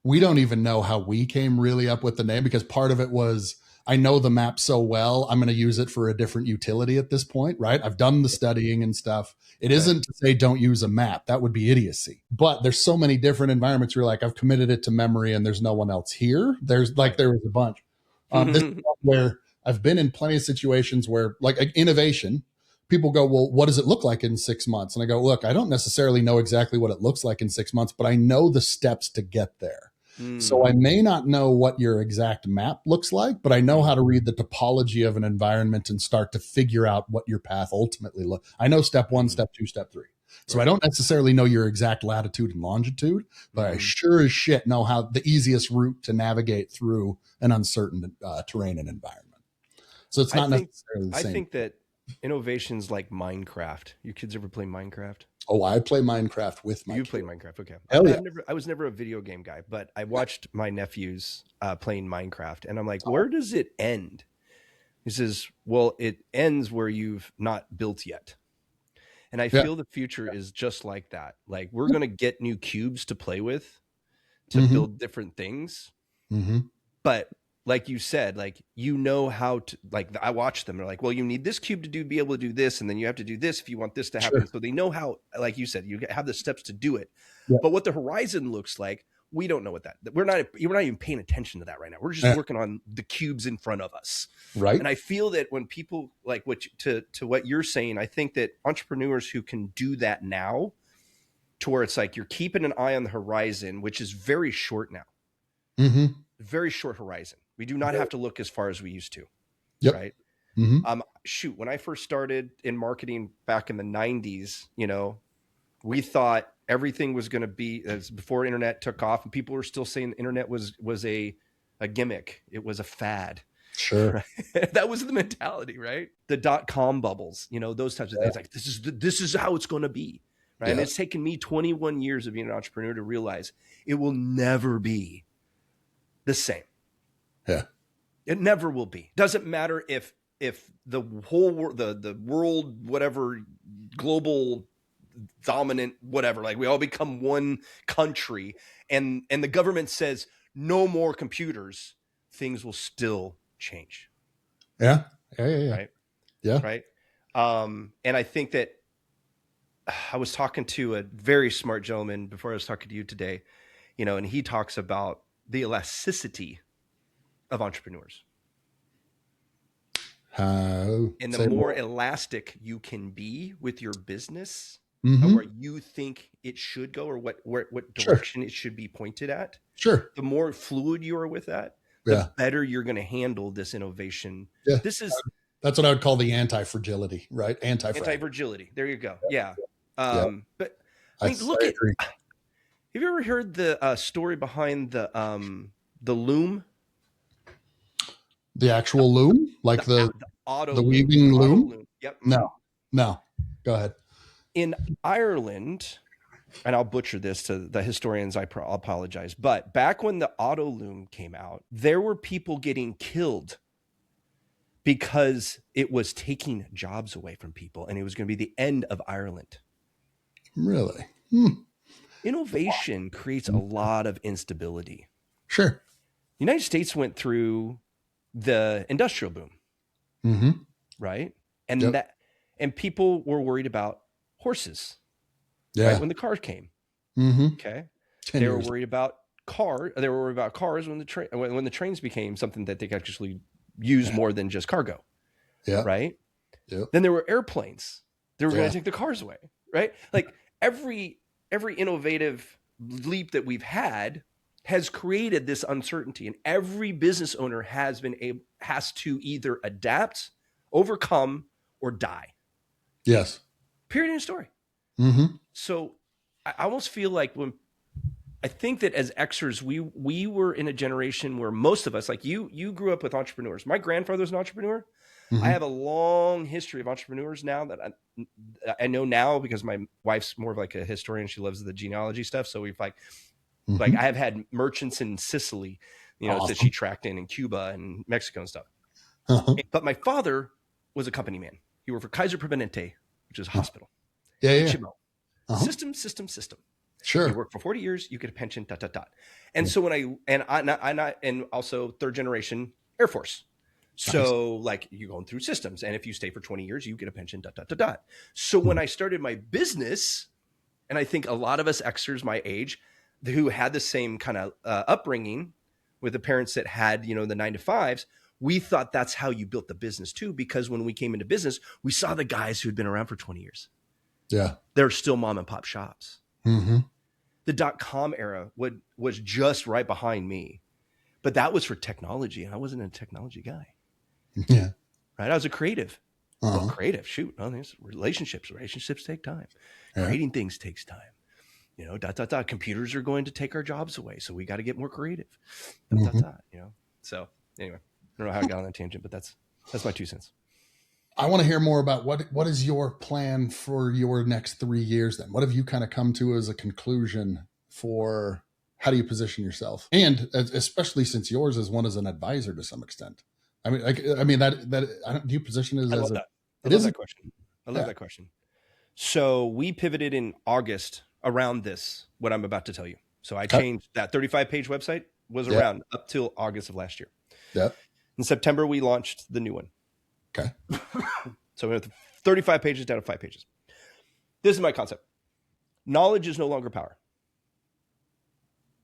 we don't even know how we came really up with the name, because part of it was, I know the map so well, I'm going to use it for a different utility at this point, right? I've done the studying and stuff. It isn't to say don't use a map. That would be idiocy. But there's so many different environments where you're like, I've committed it to memory and there's no one else here. There was a bunch. This is where I've been in plenty of situations where, like innovation, people go, well, what does it look like in 6 months? And I go, look, I don't necessarily know exactly what it looks like in 6 months, but I know the steps to get there. So I may not know what your exact map looks like, but I know how to read the topology of an environment and start to figure out what your path ultimately looks. I know step 1, step 2, step 3. So I don't necessarily know your exact latitude and longitude, but I sure as shit know how the easiest route to navigate through an uncertain terrain and environment. So it's not necessarily the same. I think that innovations like Minecraft. Your kids ever play Minecraft? Oh, I play Minecraft with my kids. You play Minecraft, okay. Hell yeah. I was never a video game guy, but I watched my nephews playing Minecraft, and I'm like, where does it end? He says, well, it ends where you've not built yet. And I feel the future is just like that. Like, we're going to get new cubes to play with, to build different things. But like you said, like, you know how to, like, I watch them. They're like, well, you need this cube to be able to do this. And then you have to do this if you want this to happen. So they know how, like you said, you have the steps to do it. But what the horizon looks like, we don't know what we're not even paying attention to that right now. We're just working on the cubes in front of us. Right. And I feel that when people like to what you're saying, I think that entrepreneurs who can do that now, to where it's like, you're keeping an eye on the horizon, which is very short now, very short horizon. We do not have to look as far as we used to. Right. Shoot, when I first started in marketing back in the 90s, we thought everything was going to be, as before internet took off, and people were still saying the internet was a gimmick. It was a fad. Sure. Right? That was the mentality, right? The .com bubbles, those types of things. Like, this is how it's going to be. Right. And it's taken me 21 years of being an entrepreneur to realize it will never be the same. Yeah. It never will be. Doesn't matter if the whole world, the world, whatever, global dominant, whatever, like we all become one country and the government says no more computers, things will still change. Yeah. Right. Yeah. Right. And I think that I was talking to a very smart gentleman before I was talking to you today, and he talks about the elasticity of entrepreneurs. And the more elastic you can be with your business, where you think it should go, or what direction it should be pointed at, the more fluid you are with that, the better you're going to handle this innovation. That's what I would call the anti-fragility, right? Anti-fragility. There you go. Yeah. But I mean, look at, have you ever heard the story behind the loom? The actual loom, like the weaving loom? Yep. No. Go ahead. In Ireland, and I'll butcher this to the historians, I apologize, but back when the auto loom came out, there were people getting killed because it was taking jobs away from people, and it was going to be the end of Ireland. Really? Innovation creates a lot of instability. Sure. The United States went through the industrial boom, right? And and people were worried about horses, right? When the cars came, okay, they were worried about cars. They were worried about cars when the trains became something that they could actually use more than just cargo, right? Then there were airplanes. They were going to take the cars away, right? Like every innovative leap that we've had has created this uncertainty, and every business owner has to either adapt, overcome, or die. Yes. Period. End of story. So I almost feel like I think that as Xers, we were in a generation where most of us, like you grew up with entrepreneurs. My grandfather was an entrepreneur. I have a long history of entrepreneurs now that I know now because my wife's more of like a historian. She loves the genealogy stuff. So we've like I have had merchants in Sicily, that she tracked in Cuba and Mexico and stuff. But my father was a company man. He worked for Kaiser Permanente, which is a hospital. Yeah. HMO. System. Sure. You work for 40 years, you get a pension, ... And so when and also third generation Air Force. So like you're going through systems. And if you stay for 20 years, you get a pension, ... So when I started my business, and I think a lot of us Xers my age who had the same kind of upbringing with the parents that had, the 9-to-5s, we thought that's how you built the business too, because when we came into business, we saw the guys who had been around for 20 years. Yeah. They're still mom and pop shops. Mm-hmm. The .com era was just right behind me, but that was for technology. And I wasn't a technology guy. Yeah. Right. I was a creative. Well, creative, shoot. Oh, there's relationships take time. Yeah. Creating things takes time. Computers are going to take our jobs away. So we got to get more creative. So anyway, I don't know how I got on that tangent, but that's my 2 cents. I want to hear more about what is your plan for your next 3 years then? What have you kind of come to as a conclusion for how do you position yourself? And especially since yours is one as an advisor to some extent. I mean, do you position it as that question. I love that question. So we pivoted in August around what I'm about to tell you. So I changed that 35-page website was around up till August of last year. Yeah. In September, we launched the new one. Okay. So we went from 35 pages down to 5 pages. This is my concept. Knowledge is no longer power.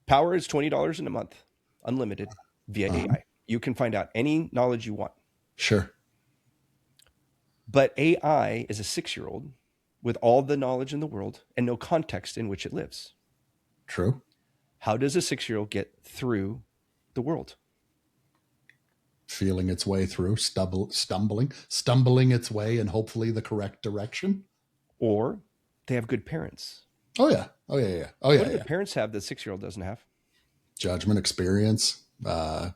Power is $20 in a month, unlimited via AI. You can find out any knowledge you want. Sure. But AI is a 6-year-old with all the knowledge in the world and no context in which it lives. True. How does a 6-year-old get through the world? Feeling its way through, stumbling its way in hopefully the correct direction. Or they have good parents. Oh yeah. What do the parents have that 6-year-old doesn't have? Judgment, experience,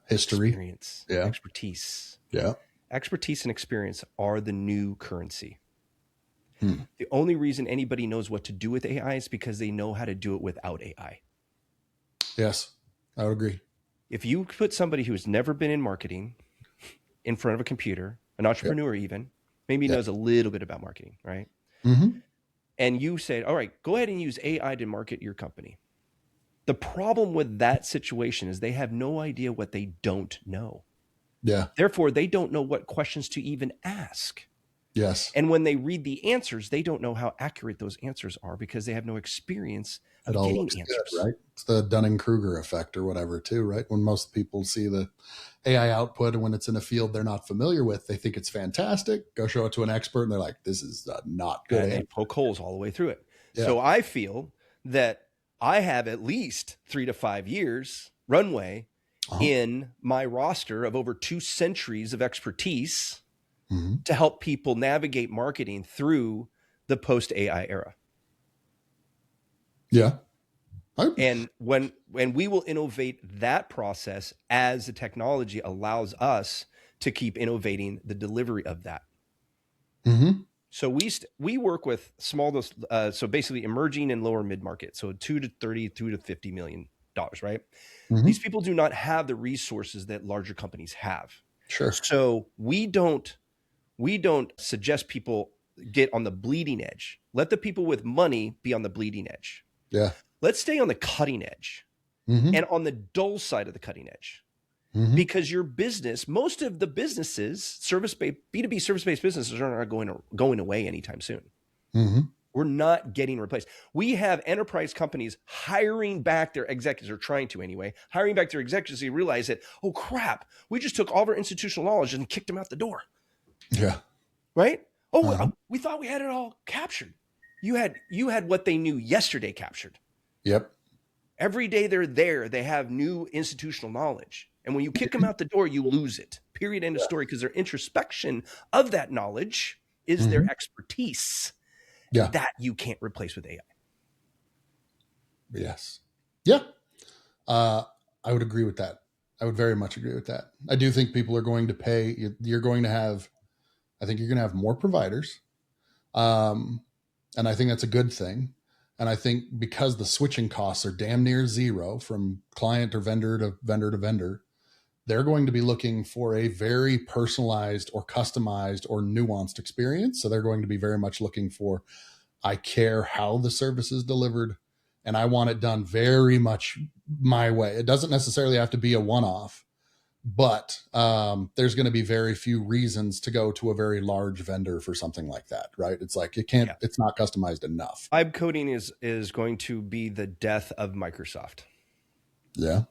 history, expertise. Yeah. Expertise and experience are the new currency. The only reason anybody knows what to do with AI is because they know how to do it without AI. Yes, I would agree. If you put somebody who's never been in marketing in front of a computer, an entrepreneur even, maybe knows a little bit about marketing, right? Mm-hmm. And you say, all right, go ahead and use AI to market your company. The problem with that situation is they have no idea what they don't know. Yeah. Therefore, they don't know what questions to even ask. Yes. And when they read the answers, they don't know how accurate those answers are because they have no experience of getting answers. Good, right? It's the Dunning-Kruger effect or whatever too, right? When most people see the AI output and when it's in a field they're not familiar with, they think it's fantastic. Go show it to an expert and they're like, this is not good. And they poke holes all the way through it. Yeah. So I feel that I have at least 3 to 5 years runway in my roster of over 2 centuries of expertise to help people navigate marketing through the post-AI era. Yeah. And when we will innovate that process as the technology allows us to keep innovating the delivery of that. Mm-hmm. So we work with small, so basically emerging and lower mid-market. So 2 to 30, 2 to $50 million, right? Mm-hmm. These people do not have the resources that larger companies have. Sure. So we don't suggest people get on the bleeding edge. Let the people with money be on the bleeding edge. Yeah. Let's stay on the cutting edge and on the dull side of the cutting edge. Because your business, most of the businesses, B2B service-based businesses are not going away anytime soon. We're not getting replaced. We have enterprise companies hiring back their executives, or trying to anyway, hiring back their executives. They realize that, oh crap, we just took all of our institutional knowledge and kicked them out the door. Yeah. Right? Oh, we thought we had it all captured. You had what they knew yesterday captured. Yep. Every day they're there, they have new institutional knowledge. And when you kick them out the door, you lose it. Period. End of story. Because their introspection of that knowledge is their expertise. Yeah. That you can't replace with AI. Yes. Yeah. I would agree with that. I would very much agree with that. I do think people are going to pay. I think you're going to have more providers. And I think that's a good thing. And I think because the switching costs are damn near zero from client or vendor to vendor, they're going to be looking for a very personalized or customized or nuanced experience. So they're going to be very much looking for, I care how the service is delivered, and I want it done very much my way. It doesn't necessarily have to be a one-off, but there's going to be very few reasons to go to a very large vendor for something like that, right? It's like it's not customized enough. Vibe coding is going to be the death of Microsoft. Yeah.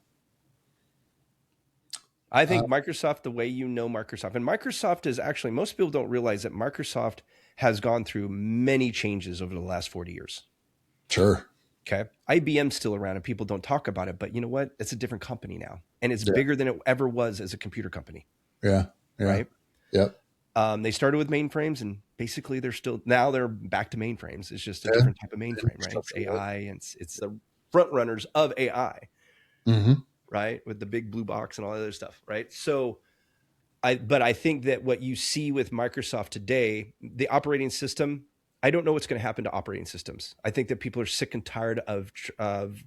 I think Microsoft, the way you know Microsoft, and Microsoft is actually, most people don't realize that Microsoft has gone through many changes over the last 40 years. Sure. Okay. IBM's still around and people don't talk about it, but you know what? It's a different company now, and it's bigger than it ever was as a computer company. Yeah. Right. Yep. They started with mainframes, and basically they're back to mainframes. It's just a different type of mainframe, right? It's AI, and it's the front runners of AI, right? With the big blue box and all that other stuff, right? So but I think that what you see with Microsoft today, the operating system, I don't know what's going to happen to operating systems. I think that people are sick and tired of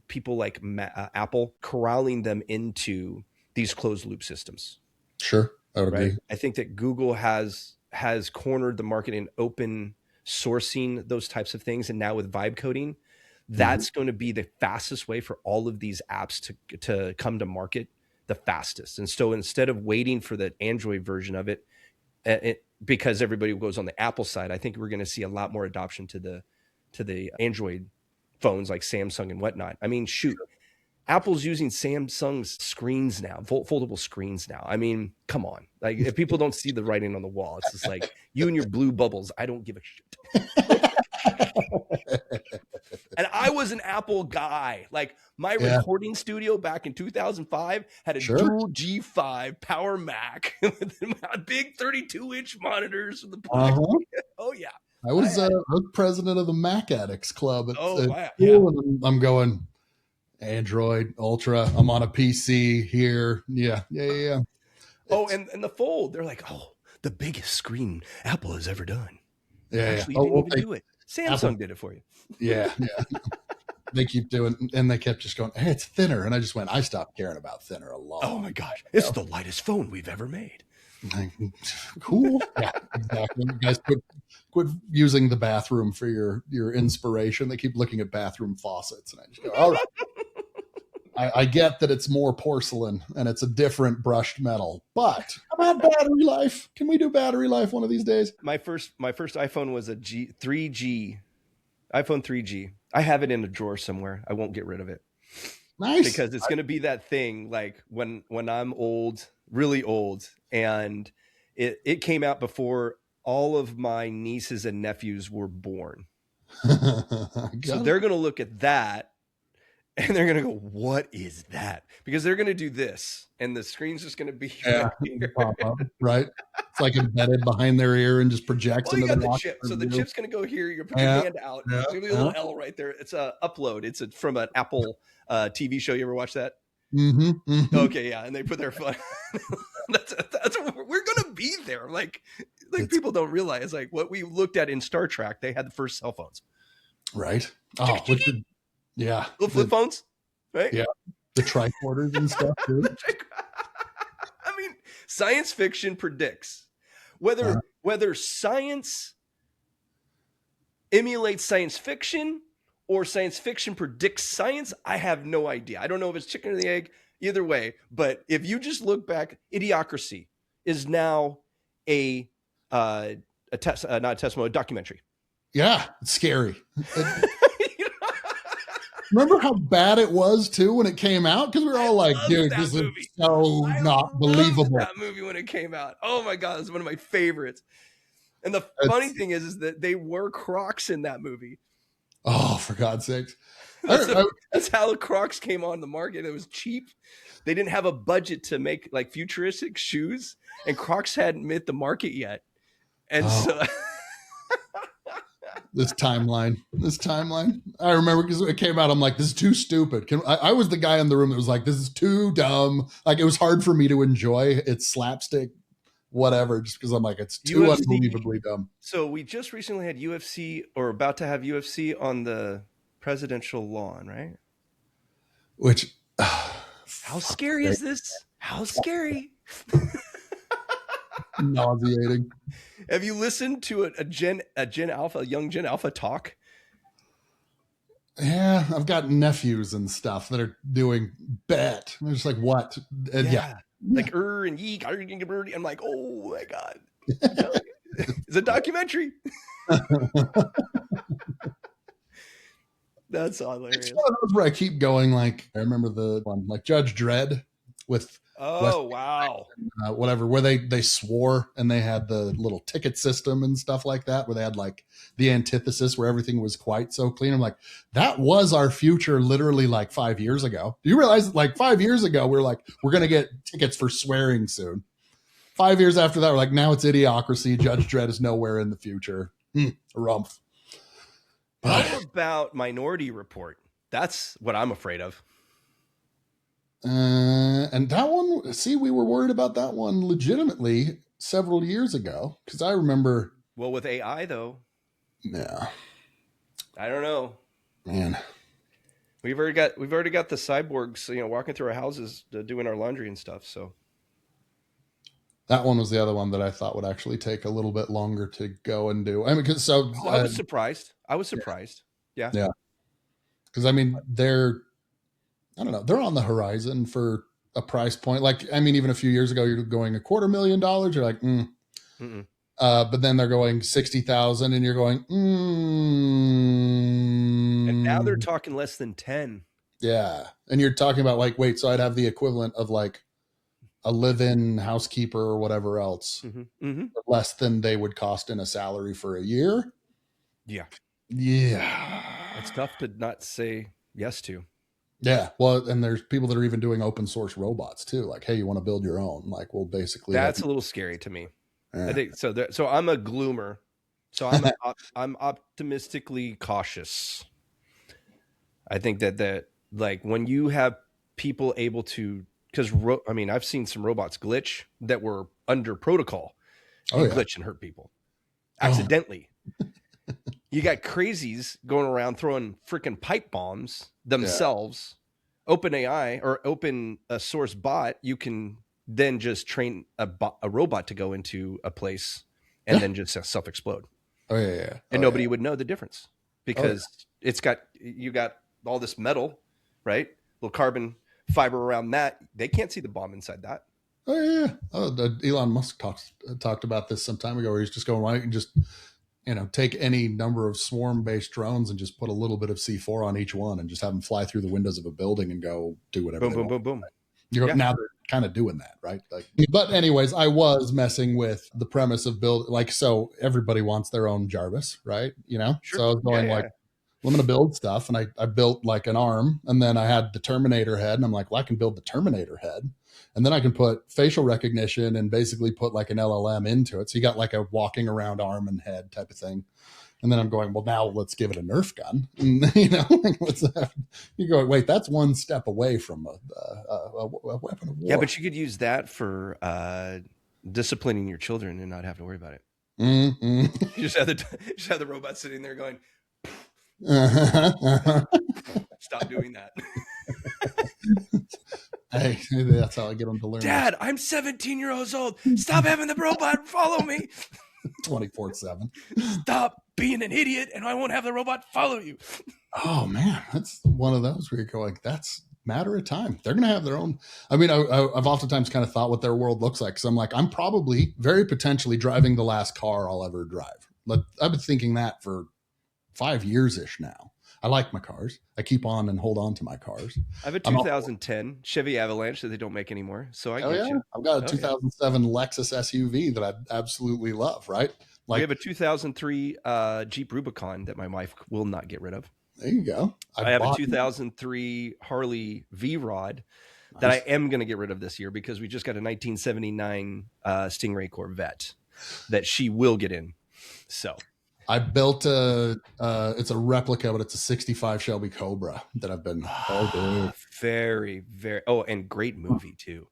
people like Apple corralling them into these closed loop systems. Sure. I would agree. I think that Google has cornered the market in open sourcing those types of things. And now with vibe coding, that's going to be the fastest way for all of these apps to come to market the fastest. And so instead of waiting for the Android version of it, because everybody goes on the Apple side, I think we're going to see a lot more adoption to the Android phones like Samsung and whatnot. I mean, shoot, Apple's using Samsung's screens now, foldable screens now. I mean, come on. Like, if people don't see the writing on the wall, it's just like, you and your blue bubbles, I don't give a shit. And I was an Apple guy. Like, my recording studio back in 2005 had a dual G5 Power Mac with big 32-inch monitors with the black. Oh yeah, I was president of the Mac Addicts Club at school, and I'm going Android Ultra. I'm on a PC here. Yeah. Oh, and the Fold. They're like, oh, the biggest screen Apple has ever done. Yeah. Actually, you didn't even do it. Samsung Apple did it for you. Yeah. They keep doing, and they kept just going, hey, it's thinner. And I just went, I stopped caring about thinner a lot. Oh my gosh. It's the lightest phone we've ever made. Cool. Yeah, exactly. You guys quit using the bathroom for your inspiration. They keep looking at bathroom faucets. And I just go, all right. I get that it's more porcelain and it's a different brushed metal, but how about battery life? Can we do battery life one of these days? My first iPhone was a 3G, iPhone 3G. I have it in a drawer somewhere. I won't get rid of it. Nice. Because it's going to be that thing like when I'm old, really old, and it came out before all of my nieces and nephews were born. So they're going to look at that and they're going to go, what is that? Because they're going to do this and the screen's just going to be pop up, right? It's like embedded behind their ear and just projects into the chip. So the chip's going to go here. You put your hand out. There's going to be a little L right there. It's a upload. It's from an Apple TV show. You ever watch that? Okay, yeah. And they put their phone. that's what we're going to be there. Like people don't realize like what we looked at in Star Trek. They had the first cell phones. Right. Yeah. Little flip phones, right? Yeah. The tricorders and stuff, too. I mean, science fiction predicts whether science emulates science fiction or science fiction predicts science. I have no idea. I don't know if it's chicken or the egg, either way. But if you just look back, Idiocracy is now a documentary. Yeah, it's scary. Remember how bad it was too when it came out? Because we were all like, "Dude, this is so not believable." That movie when it came out, oh my god, it's one of my favorites. And the funny thing is that they were Crocs in that movie. Oh, for God's sakes! That's how Crocs came on the market. It was cheap. They didn't have a budget to make like futuristic shoes, and Crocs hadn't hit the market yet. And so. This timeline. I remember because it came out, I'm like, this is too stupid. I was the guy in the room that was like, this is too dumb. Like, it was hard for me to enjoy its slapstick, whatever, just because I'm like, it's too unbelievably dumb. So we just recently had UFC, or about to have UFC on the presidential lawn, right? Which, how scary is this? How scary. Nauseating. Have you listened to a young Gen Alpha talk? Yeah, I've got nephews and stuff that are doing bet. They're just like, what? And yeah. Like and yeek. I'm like, oh my God. It's a documentary. That's hilarious. It's one of those where I keep going. Like, I remember the one, like Judge Dredd with wow. Whatever, where they swore and they had the little ticket system and stuff like that, where they had like the antithesis where everything was quite so clean. I'm like, that was our future literally like 5 years ago. Do you realize that like 5 years ago, we're like, we're going to get tickets for swearing soon. 5 years after that, we're like, now it's idiocracy. Judge Dredd is nowhere in the future. Rumph. How about Minority Report? That's what I'm afraid of. And that one, see, we were worried about that one legitimately several years ago, because I remember. Well, with AI though. Yeah. I don't know, man. We've already got the cyborgs, walking through our houses, doing our laundry and stuff. So that one was the other one that I thought would actually take a little bit longer to go and do. I mean, because I was surprised. Yeah. Yeah. Because I mean, they're on the horizon for a price point. Like, I mean, even a few years ago, you're going $250,000. You're like, but then they're going 60,000, and you're going, And now they're talking less than 10. Yeah, and you're talking about like, wait, so I'd have the equivalent of like a live-in housekeeper or whatever else, less than they would cost in a salary for a year. Yeah. It's tough to not say yes to. Yeah, well, and there's people that are even doing open source robots too. Like, hey, you want to build your own? Like, well, basically, that's a little scary to me. Yeah. I think so. So I'm a gloomer. So I'm optimistically cautious. I think that like when you have people able to, because I've seen some robots glitch that were under protocol, glitch and hurt people accidentally. You got crazies going around throwing freaking pipe bombs themselves. Yeah. Open AI or open a source bot, you can then just train a robot to go into a place and then just self-explode. And nobody would know the difference because you got all this metal, right? Little carbon fiber around that. They can't see the bomb inside that. Elon Musk talked about this some time ago, where he's just going, why don't you just take any number of swarm-based drones and just put a little bit of C4 on each one and just have them fly through the windows of a building and go do whatever. Boom. Now they're kind of doing that, right? Like, but anyways, I was messing with the premise of so everybody wants their own Jarvis, right? Sure. So I was going well, I'm going to build stuff, and I built like an arm, and then I had the Terminator head, and I'm like, well, I can build the Terminator head, and then I can put facial recognition and basically put like an LLM into it. So you got like a walking around arm and head type of thing. And then I'm going, well, now let's give it a Nerf gun. And, you go, wait, that's one step away from a weapon of war. Yeah, but you could use that for disciplining your children and not have to worry about it. Mm-hmm. You just have the robot sitting there going, stop doing that. Hey, that's how I get them to learn. Dad, I'm 17 years old. Stop having the robot follow me. 24/7. Stop being an idiot, and I won't have the robot follow you. Oh man, that's one of those where you go like, that's a matter of time. They're going to have their own. I mean, I've oftentimes kind of thought what their world looks like. So I'm like, I'm probably very potentially driving the last car I'll ever drive. I've been thinking that for 5 years-ish now. I like my cars. I keep on and hold on to my cars. I have a 2010 Chevy Avalanche that they don't make anymore. So I get you. I've got a 2007 Lexus SUV that I absolutely love, right? Like, we have a 2003 Jeep Rubicon that my wife will not get rid of. There you go. I have a 2003 Harley V-Rod that I am going to get rid of this year because we just got a 1979 Stingray Corvette that she will get in. So I built it's a replica, but it's a 65 Shelby Cobra that I've been. Very, very. Oh, and great movie too.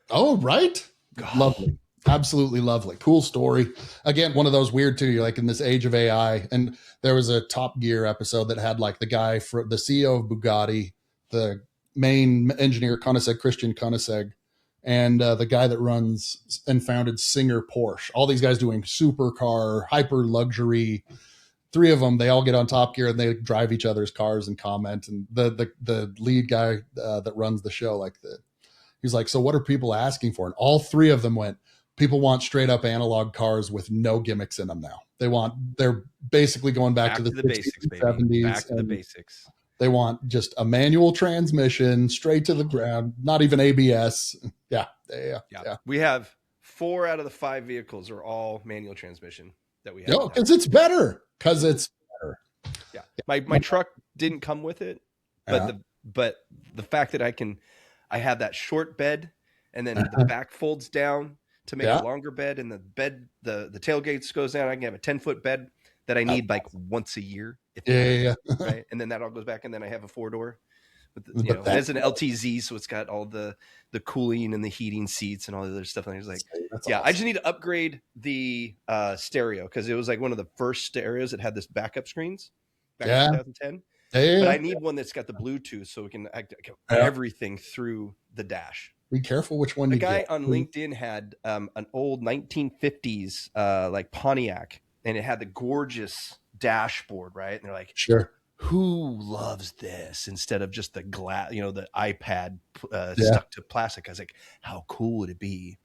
Oh, right. God. Lovely. Absolutely lovely. Cool story. Again, one of those weird too. You're like in this age of AI, and there was a Top Gear episode that had like the guy for the CEO of Bugatti, the main engineer, Christian Koenigsegg, and the guy that runs and founded Singer Porsche. All these guys doing supercar, hyper luxury. 3 of them, they all get on Top Gear and they drive each other's cars and comment. And the lead guy that runs the show, he's like, so what are people asking for? And all 3 of them went, people want straight up analog cars with no gimmicks in them now. They're basically going back to the basics, baby. 70s. Back to the basics. They want just a manual transmission, straight to the ground, not even ABS. Yeah. We have 4 out of the 5 vehicles are all manual transmission that we have. No, because it's better. Yeah. My truck didn't come with it, but the fact that I have that short bed, and then the back folds down to make a longer bed, and the bed, the tailgates goes down. I can have a 10-foot bed that I need like once a year. Right. And then that all goes back. And then I have a 4-door with it has an LTZ. So it's got all the cooling and the heating seats and all the other stuff. And I was like, awesome. I just need to upgrade the stereo, because it was like one of the first stereos that had this backup screens back in 2010. But I need one that's got the Bluetooth so we can everything through the dash. Be careful which one you get. The guy on LinkedIn had an old 1950s like Pontiac, and it had the gorgeous dashboard, right? And they're like, sure, who loves this instead of just the glass, the iPad stuck to plastic? I was like, how cool would it be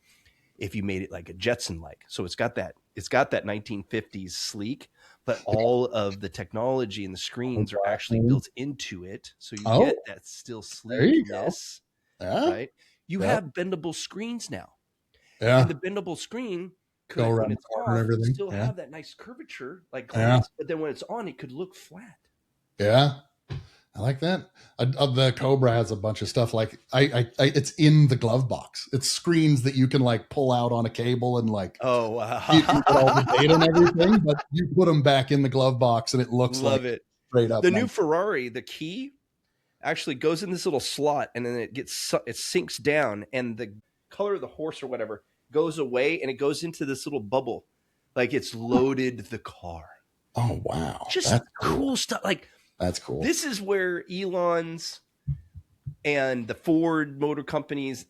if you made it like a Jetson like? So it's got that 1950s sleek, but all of the technology and the screens are actually built into it. So you get that still sleekness, right? You have bendable screens now. Yeah. And the bendable screen could, when it's off, still have that nice curvature, like glass, but then when it's on, it could look flat. Yeah. I like that. The Cobra has a bunch of stuff like it's in the glove box. It's screens that you can like pull out on a cable and like, you can get all the data and everything, but you put them back in the glove box and it looks it straight up. The new Ferrari, the key actually goes in this little slot, and then it sinks down, and the color of the horse or whatever goes away, and it goes into this little bubble, like it's loaded the car. Oh wow! Just that's cool stuff. Like that's cool. This is where Elon's and the Ford Motor Companies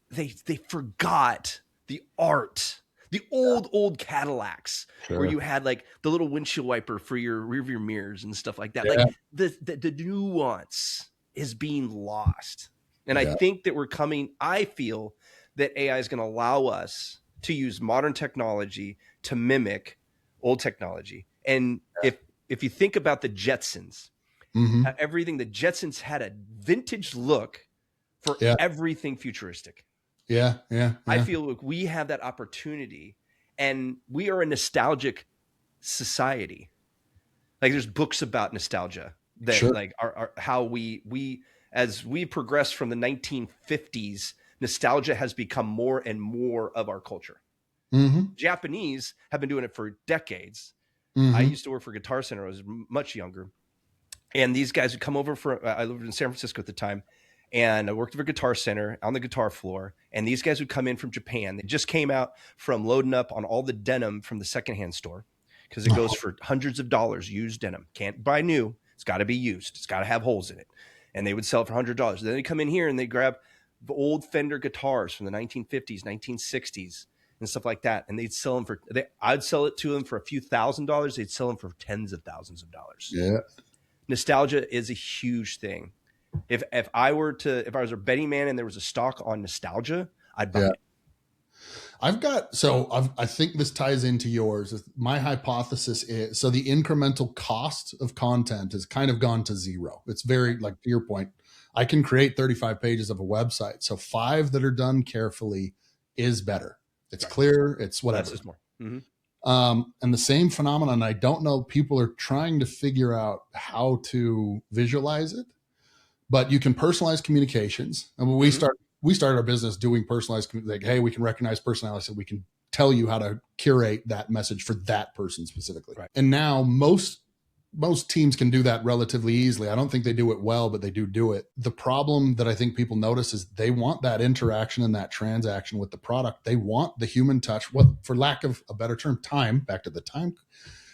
they forgot the art. The old Cadillacs, where you had like the little windshield wiper for your rearview mirrors and stuff like that. Yeah. Like the nuance is being lost. And I think that I feel that AI is going to allow us to use modern technology to mimic old technology. And if you think about the Jetsons, everything, the Jetsons had a vintage look for everything futuristic. Yeah. I feel like we have that opportunity, and we are a nostalgic society. Like there's books about nostalgia that like are how we as we progress from the 1950s, nostalgia has become more and more of our culture. Japanese have been doing it for decades. I used to work for Guitar Center. I was much younger. And these guys would come over I lived in San Francisco at the time, and I worked for Guitar Center on the guitar floor. And these guys would come in from Japan. They just came out from loading up on all the denim from the secondhand store, because it goes for hundreds of dollars, used denim. Can't buy new. It's got to be used. It's got to have holes in it. And they would sell it for $100. Then they come in here and they grab the old Fender guitars from the 1950s, 1960s, and stuff like that. And they'd sell them I'd sell it to them for a few $1,000s. They'd sell them for tens of thousands of dollars. Yeah. Nostalgia is a huge thing. If I was a betting man and there was a stock on nostalgia, I'd buy it. I think this ties into yours. My hypothesis is, so the incremental cost of content has kind of gone to zero. It's very, like to your point, I can create 35 pages of a website. So 5 that are done carefully is better. It's clear. It's whatever. That's just more. And the same phenomenon, I don't know, people are trying to figure out how to visualize it, but you can personalize communications. And when we started our business doing personalized, like, hey, we can recognize personality, so we can tell you how to curate that message for that person specifically. Right. And now most teams can do that relatively easily. I don't think they do it well, but they do it. The problem that I think people notice is they want that interaction and that transaction with the product. They want the human touch, for lack of a better term, time, back to the time.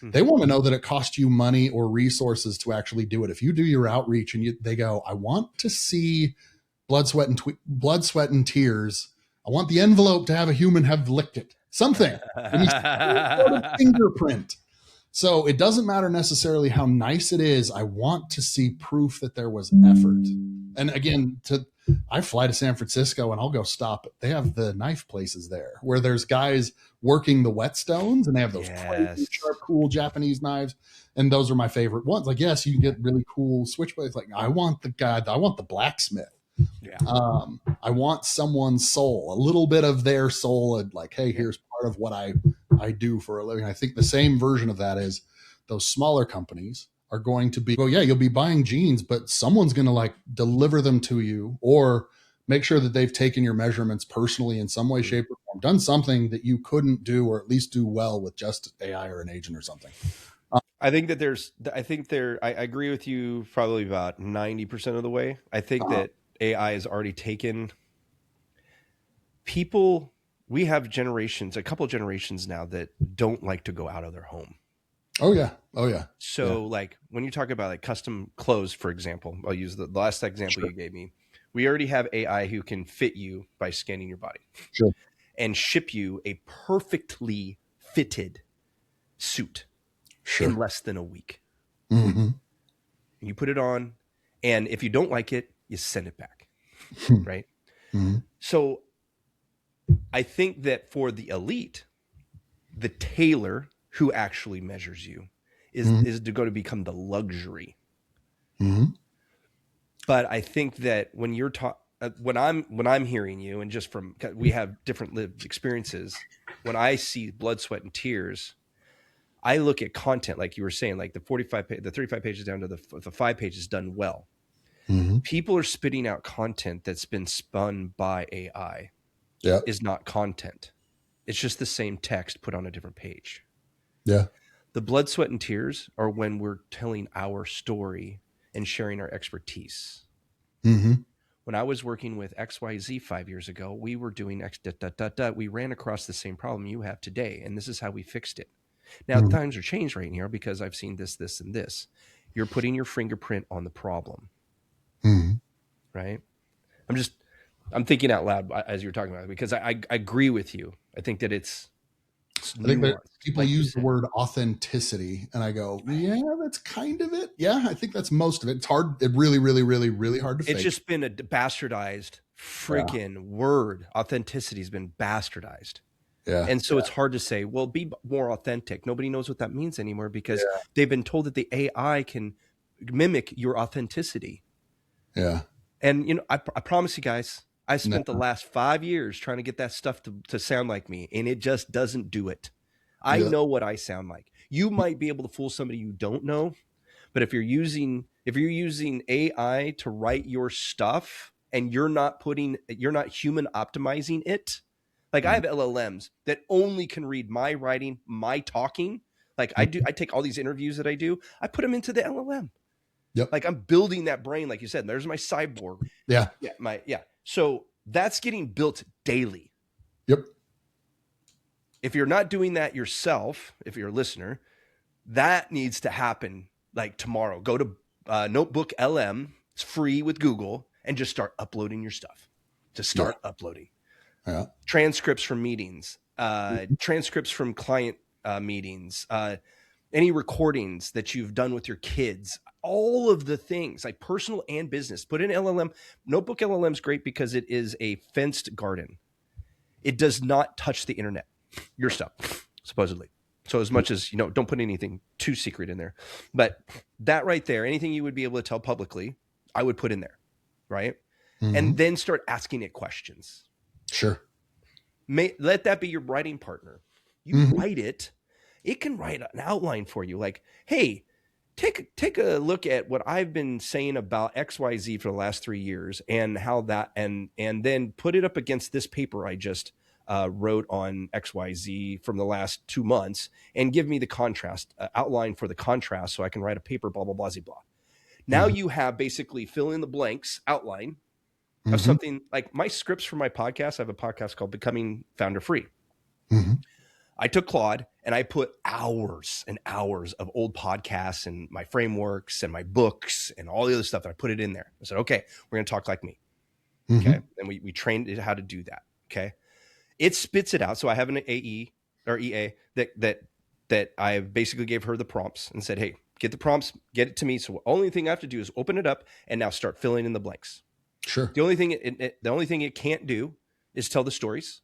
They want to know that it costs you money or resources to actually do it. If you do your outreach and they go, I want to see blood, sweat, and tears I want the envelope to have a human have licked it. Something. Give me some sort of fingerprint. So it doesn't matter necessarily how nice it is. I want to see proof that there was effort. And again, I fly to San Francisco and I'll go stop. They have the knife places there where there's guys working the whetstones and they have those crazy sharp, cool Japanese knives. And those are my favorite ones. Like, yes, you can get really cool switchblades. Like, I want the blacksmith. Yeah. I want someone's soul, a little bit of their soul, and like, hey, here's part of what I do for a living. I think the same version of that is those smaller companies are going to be, well, yeah, you'll be buying jeans, but someone's going to like deliver them to you or make sure that they've taken your measurements personally in some way, shape, or form, done something that you couldn't do, or at least do well with just AI or an agent or something. I think that I agree with you probably about 90% of the way. I think that AI has already taken people. We have a couple generations now that don't like to go out of their home. Oh yeah. So like when you talk about like custom clothes, for example, I'll use the last example you gave me. We already have AI who can fit you by scanning your body and ship you a perfectly fitted suit in less than a week. Mm-hmm. You put it on, and if you don't like it, you send it back. Right? Mm-hmm. So I think that for the elite, the tailor who actually measures you is going to become the luxury. Mm-hmm. But I think that when you're when I'm hearing you, and just from, we have different lived experiences, when I see blood, sweat, and tears, I look at content, like you were saying, like the 35 pages down to the 5 pages done well. Mm-hmm. People are spitting out content that's been spun by AI. Is not content. It's just the same text put on a different page. Yeah. The blood, sweat, and tears are when we're telling our story and sharing our expertise. Mm-hmm. When I was working with XYZ 5 years ago, we were doing we ran across the same problem you have today, and this is how we fixed it. Now, times are changed right now because I've seen this, and this. You're putting your fingerprint on the problem. Mm-hmm. Right? I'm thinking out loud as you're talking about it, because I agree with you. I think that it's I think that people use the word authenticity, and I go, yeah, that's kind of it. Yeah, I think that's most of it. It's hard. It really, really, really, really hard to fake. It's just been a bastardized freaking word. Authenticity has been bastardized. Yeah. And so it's hard to say, well, be more authentic. Nobody knows what that means anymore because they've been told that the AI can mimic your authenticity. Yeah. And, you know, I promise you guys, I spent the last 5 years trying to get that stuff to sound like me, and it just doesn't do it. I know what I sound like. You might be able to fool somebody you don't know, but if you're using AI to write your stuff and you're not human optimizing it, like I have LLMs that only can read my writing, my talking. Like I take all these interviews that I do, I put them into the LLM. Yep. Like I'm building that brain, like you said. There's my cyborg. Yeah. So that's getting built daily. Yep. If you're not doing that yourself, if you're a listener, that needs to happen like tomorrow. Go to Notebook LM. It's free with Google, and just start uploading your stuff. Just start uploading. Yeah. Transcripts from meetings, transcripts from client meetings, any recordings that you've done with your kids, all of the things like personal and business. Put in LLM. Notebook LLM is great because it is a fenced garden. It does not touch the internet, your stuff, supposedly. So as much as, don't put anything too secret in there. But that right there, anything you would be able to tell publicly, I would put in there, right? Mm-hmm. And then start asking it questions. Sure. Let that be your writing partner. You write it. It can write an outline for you. Like, hey, take a look at what I've been saying about XYZ for the last 3 years and how that, and then put it up against this paper I just wrote on XYZ from the last 2 months and give me the contrast outline for the contrast so I can write a paper, blah, blah, blah, blah, blah. Now you have basically fill in the blanks outline of something like my scripts for my podcast. I have a podcast called Becoming Founder Free. I took Claude and I put hours and hours of old podcasts and my frameworks and my books and all the other stuff that I put it in there. I said, okay, we're going to talk like me. Okay. And we trained it how to do that. Okay. It spits it out. So I have an AE or EA that I basically gave her the prompts and said, hey, get the prompts, get it to me. So the only thing I have to do is open it up and now start filling in the blanks. Sure. The only thing it can't do is tell the stories.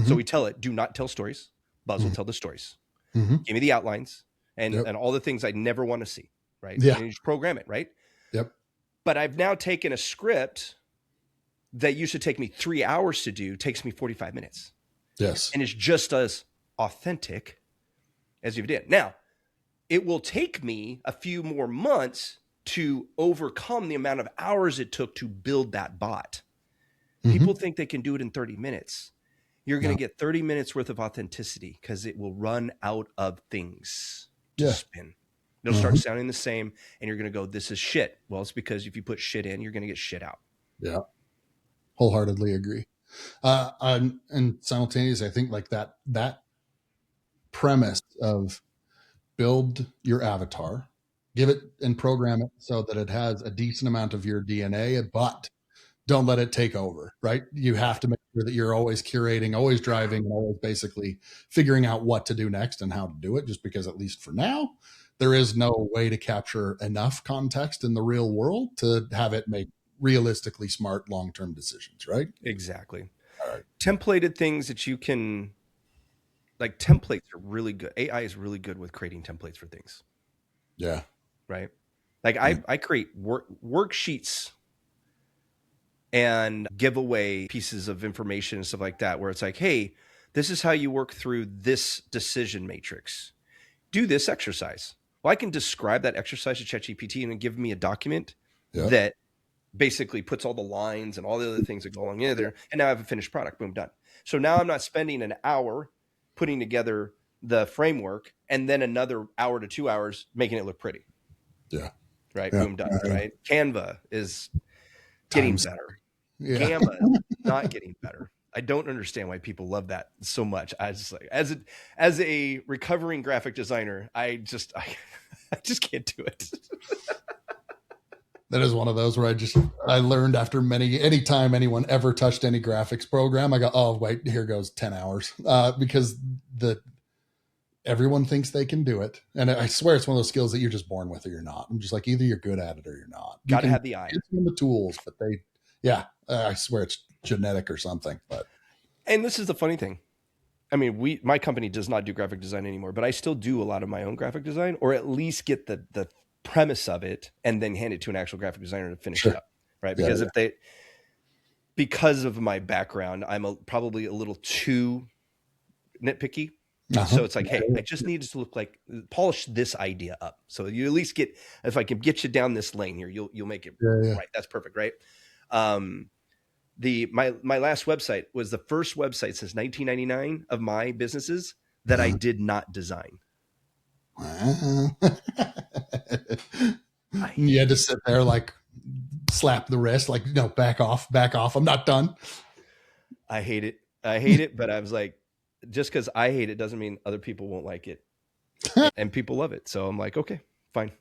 So we tell it, do not tell stories. Buzz will tell the stories. Give me the outlines and all the things I never want to see. Right. Yeah. And you just program it. Right. Yep. But I've now taken a script that used to take me 3 hours to do, takes me 45 minutes. Yes. And it's just as authentic as you did. Now, it will take me a few more months to overcome the amount of hours it took to build that bot. People think they can do it in 30 minutes. You're going to get 30 minutes worth of authenticity because it will run out of things to spin. It'll start sounding the same and you're going to go, this is shit. Well, it's because if you put shit in, you're going to get shit out. Yeah. Wholeheartedly agree. And simultaneously, I think like that premise of build your avatar, give it and program it so that it has a decent amount of your DNA, but don't let it take over, right? You have to make sure that you're always curating, always driving, and always basically figuring out what to do next and how to do it, just because at least for now, there is no way to capture enough context in the real world to have it make realistically smart long-term decisions, right? Exactly. All right. Templated things that you can, like templates are really good. AI is really good with creating templates for things. Yeah. Right. Like I create worksheets and giveaway pieces of information and stuff like that, where it's like, hey, this is how you work through this decision matrix. Do this exercise. Well, I can describe that exercise to ChatGPT and give me a document that basically puts all the lines and all the other things that go along in there. And now I have a finished product. Boom, done. So now I'm not spending an hour putting together the framework and then another hour to 2 hours making it look pretty. Yeah. Right. Yeah. Boom, done. Right. Canva is getting better. Yeah. Gamma is not getting better. I don't understand why people love that so much. I just like, as a recovering graphic designer, I just can't do it. That is one of those where I learned after anytime anyone ever touched any graphics program, I go, oh wait, here goes 10 hours. Because everyone thinks they can do it. And I swear it's one of those skills that you're just born with or you're not. I'm just like, either you're good at it or you're not. Got to have the eye. It's in the tools, but I swear it's genetic or something. And this is the funny thing. I mean, my company does not do graphic design anymore, but I still do a lot of my own graphic design, or at least get the premise of it and then hand it to an actual graphic designer to finish it up. Right. Because because of my background, I'm probably a little too nitpicky. So it's like, hey, I just need it to look like, polish this idea up. So you at least get, if I can get you down this lane here, you'll make it right. That's perfect. Right. My last website was the first website since 1999 of my businesses that I did not design. You had to sit there like slap the wrist, like, no, back off. I'm not done. I hate it. But I was like, just because I hate it doesn't mean other people won't like it. And people love it. So I'm like, okay, fine.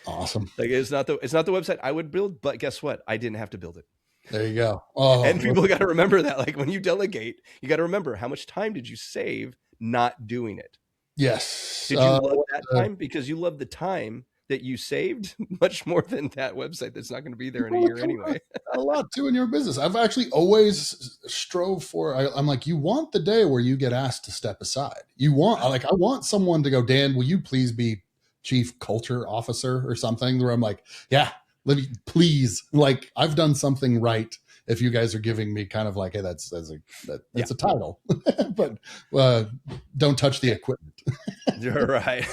Awesome. Like it's not the website I would build, but guess what? I didn't have to build it. There you go. Oh, and people got to remember that. Like when you delegate, you got to remember how much time did you save not doing it? Yes. Did you love that time? Because you love the time that you saved much more than that website that's not going to be there in a year anyway. A lot too in your business. I've actually always strove for, I'm like, you want the day where you get asked to step aside. I want someone to go, Dan, will you please be chief culture officer or something, where I'm like, yeah, let me please, like, I've done something right. If you guys are giving me kind of like, hey, that's a title, but don't touch the equipment. You're right.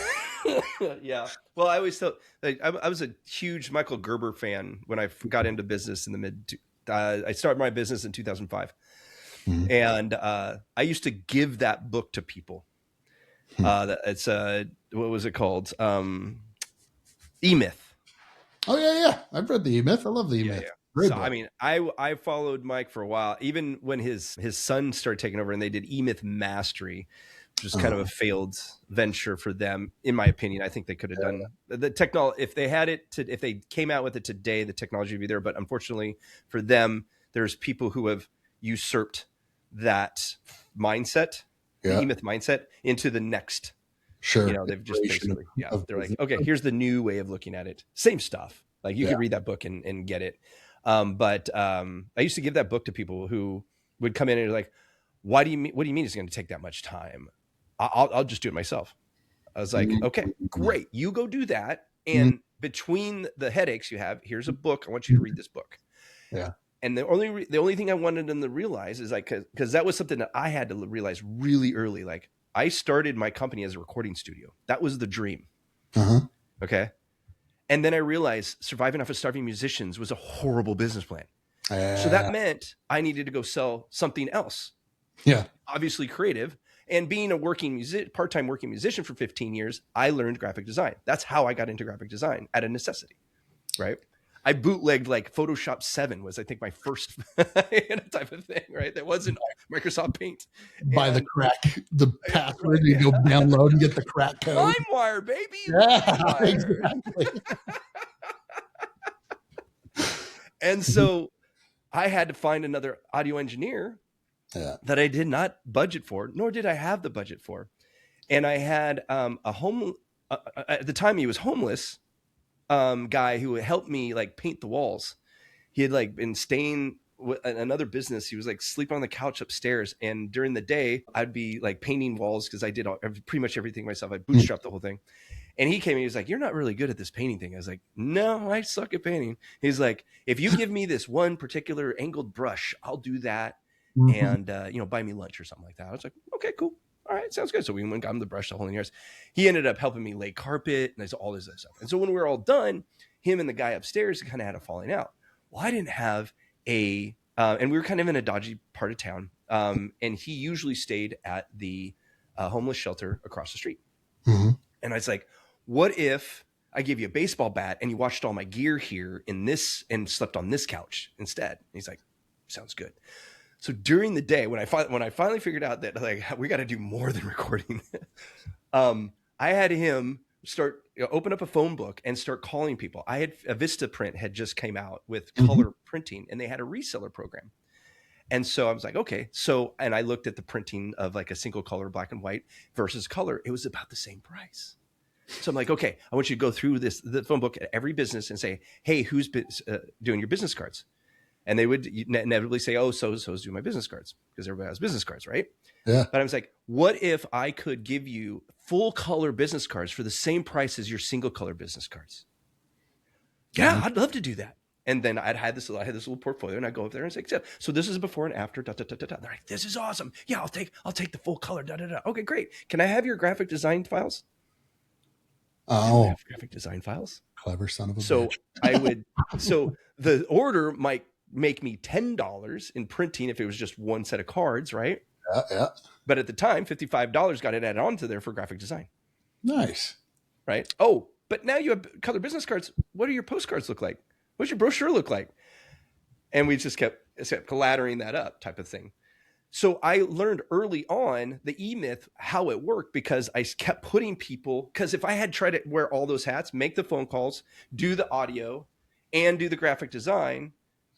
Yeah. Well, I always thought, like, I was a huge Michael Gerber fan when I got into business in I started my business in 2005. And I used to give that book to people. It's what was it called? E-Myth. Oh yeah. I've read the E-Myth. I love the E-Myth. Yeah. So, I mean, I followed Mike for a while, even when his son started taking over and they did E-Myth Mastery, which was kind of a failed venture for them. In my opinion, I think they could have done the technology. If they had it, if they came out with it today, the technology would be there. But unfortunately for them, there's people who have usurped that mindset, the E-Myth mindset, into the next. Sure. You know, they've just basically, they're like, okay, here's the new way of looking at it. Same stuff. Like you could read that book and get it. But I used to give that book to people who would come in and like, what do you mean it's going to take that much time? I'll just do it myself. I was like, okay, great. You go do that. And between the headaches you have, here's a book. I want you to read this book. Yeah. And the only thing I wanted them to realize is like, because that was something that I had to realize really early. Like I started my company as a recording studio. That was the dream. Okay. And then I realized surviving off of starving musicians was a horrible business plan. So that meant I needed to go sell something else. Yeah. Obviously creative. And being a part-time working musician for 15 years, I learned graphic design. That's how I got into graphic design, out of necessity, right? I bootlegged like Photoshop 7 was, I think, my first type of thing, right? That wasn't Microsoft Paint. By the crack, the password, you go download and get the crack code. LimeWire, baby. Yeah, LimeWire. exactly. And so I had to find another audio engineer that I did not budget for, nor did I have the budget for. And I had at the time he was homeless, guy who helped me like paint the walls. He had like been staying with another business. He was like sleeping on the couch upstairs. And during the day, I'd be like painting walls because I did pretty much everything myself. I bootstrapped the whole thing. And he came and he was like, "You're not really good at this painting thing." I was like, "No, I suck at painting." He's like, "If you give me this one particular angled brush, I'll do that. And, buy me lunch or something like that." I was like, "Okay, cool. All right, sounds good." So we went and got him the brush, the whole years. He ended up helping me lay carpet and all this other stuff. And so when we were all done, him and the guy upstairs kind of had a falling out. Well, I didn't have and we were kind of in a dodgy part of town. And he usually stayed at the homeless shelter across the street. And I was like, what if I gave you a baseball bat and you watched all my gear here in this and slept on this couch instead? And he's like, "Sounds good." So during the day, when I finally figured out that like we got to do more than recording, I had him open up a phone book and start calling people. I had a Vista Print had just came out with color printing, and they had a reseller program. And so I was like, okay. So, and I looked at the printing of like a single color, black and white versus color. It was about the same price. So I'm like, okay, I want you to go through the phone book at every business and say, "Hey, who's doing your business cards?" And they would inevitably say, "Oh, so's do my business cards," because everybody has business cards, right? Yeah. But I was like, what if I could give you full color business cards for the same price as your single color business cards? Yeah, I'd love to do that. And then I had this little portfolio, and I go up there and say, "So this is before and after." They're like, "This is awesome. Yeah, I'll take the full color. Okay, great. Can I have your graphic design files? Oh, I have graphic design files. Clever son of a So bitch. so the order might make me $10 in printing if it was just one set of cards, right? Yeah. But at the time, $55 got it added onto there for graphic design. Nice. Right? Oh, but now you have color business cards. What do your postcards look like? What's your brochure look like? And we just kept laddering that up, type of thing. So I learned early on the E-Myth, how it worked, because I kept putting people, because if I had tried to wear all those hats, make the phone calls, do the audio, and do the graphic design,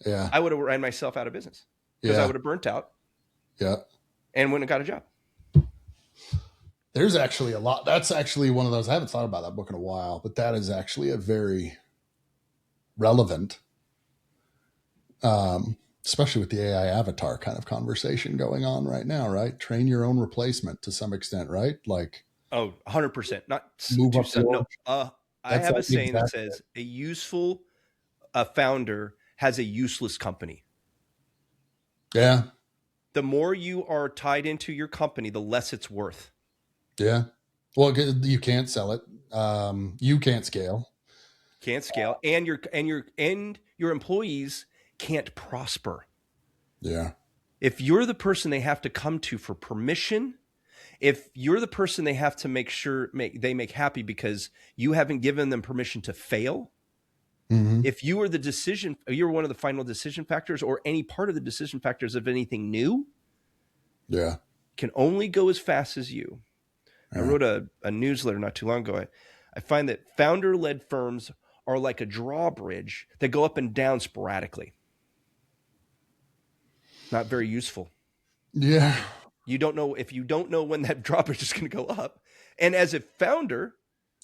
I would have ran myself out of business, because I would have burnt out. Yeah. And wouldn't have got a job. There's actually a lot. That's actually one of those. I haven't thought about that book in a while, but that is actually a very relevant, especially with the AI avatar kind of conversation going on right now, right? Train your own replacement to some extent, right? Like, 100%. Not move up. no. I have a saying that says a useful founder has a useless company. Yeah. The more you are tied into your company, the less it's worth. Yeah. Well, you can't sell it. You can't scale. Can't scale, and your employees can't prosper. Yeah. If you're the person they have to come to for permission, if you're the person they have to make sure they make happy because you haven't given them permission to fail, if you are you're one of the final decision factors, or any part of the decision factors of anything new, can only go as fast as you. I wrote a newsletter not too long ago. I find that founder-led firms are like a drawbridge that go up and down sporadically. Not very useful. Yeah. You don't know if you don't know when that drop is just going to go up. And as a founder,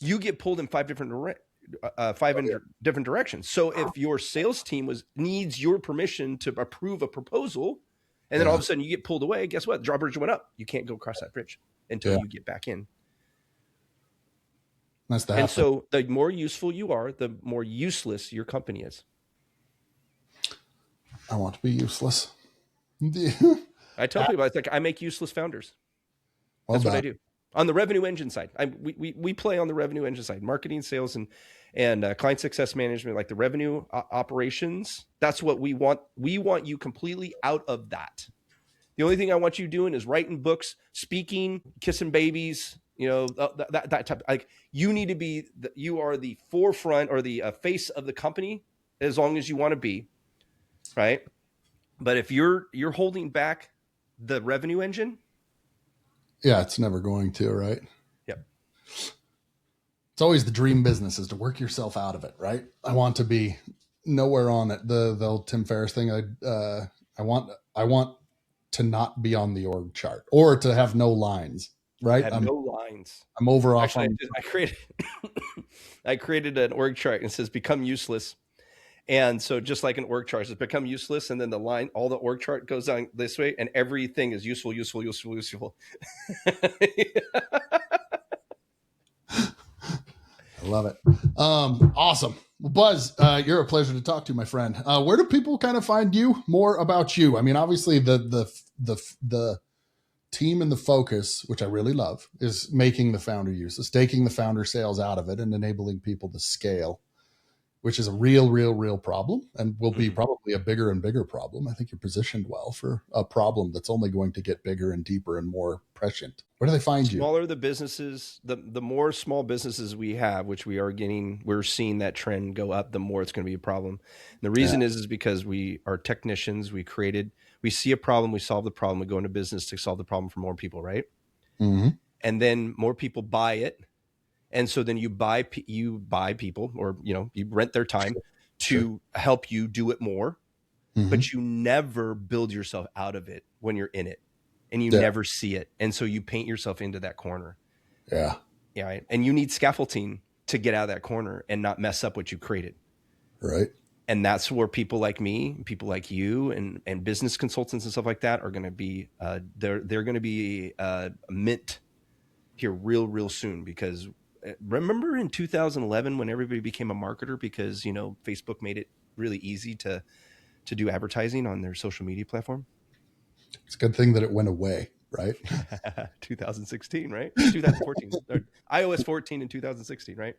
you get pulled in five different different directions. So if your sales team needs your permission to approve a proposal, and then all of a sudden you get pulled away, guess what? The drawbridge went up. You can't go across that bridge until you get back in. And so the more useful you are, the more useless your company is. I want to be useless. I tell people, it's like I make useless founders. That's what I do. On the revenue engine side, we play on the revenue engine side, marketing, sales, and client success management, like the revenue operations. That's what we want. We want you completely out of that. The only thing I want you doing is writing books, speaking, kissing babies. That type. Like you need to be. You are the forefront or the face of the company as long as you want to be, right? But if you're holding back the revenue engine. Yeah, it's never going to, right? Yep. It's always the dream business is to work yourself out of it, right? I want to be nowhere on it. The old Tim Ferriss thing. I want to not be on the org chart or to have no lines, right? No lines. I'm over off. Actually, I created an org chart and it says become useless. And so just like an org chart, it's become useless. And then all the org chart goes on this way and everything is useful. I love it. Awesome. Well, Buzz, you're a pleasure to talk to, my friend. Where do people kind of find you? More about you? I mean, obviously the team and the focus, which I really love, is making the founder useless, taking the founder sales out of it and enabling people to scale, which is a real problem and will be probably a bigger and bigger problem. I think you're positioned well for a problem that's only going to get bigger and deeper and more prescient. Where do they find you? Smaller the businesses, the more small businesses we have, which we're seeing that trend go up, the more it's going to be a problem. And the reason is because we are technicians. We see a problem, we solve the problem, we go into business to solve the problem for more people, right? Mm-hmm. And then more people buy it. And so then you buy people, or you rent their time to help you do it more, but you never build yourself out of it when you're in it, and you never see it, and so you paint yourself into that corner. Yeah, right? And you need scaffolding to get out of that corner and not mess up what you created. Right. And that's where people like me, people like you, and business consultants and stuff like that are going to be. They're going to be mint here real soon, because. Remember in 2011 when everybody became a marketer because, Facebook made it really easy to do advertising on their social media platform? It's a good thing that it went away, right? 2016, right? 2014, iOS 14 in 2016, right?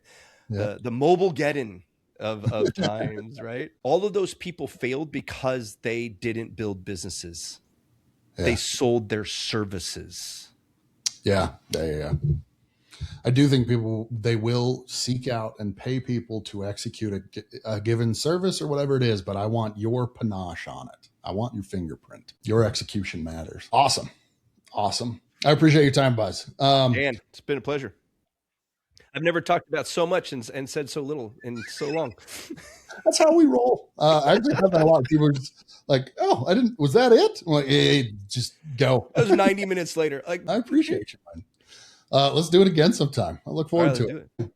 Yeah. The mobile get-in of times, right? All of those people failed because they didn't build businesses. Yeah. They sold their services. Yeah. I do think they will seek out and pay people to execute a given service or whatever it is, but I want your panache on it. I want your fingerprint. Your execution matters. Awesome. I appreciate your time, Buzz. Dan, it's been a pleasure. I've never talked about so much and said so little in so long. That's how we roll. I actually have that a lot. People are just like, "Oh, was that it?" I'm like, hey, just go. That was 90 minutes later. Like, I appreciate you, man. Let's do it again sometime. I look forward to it.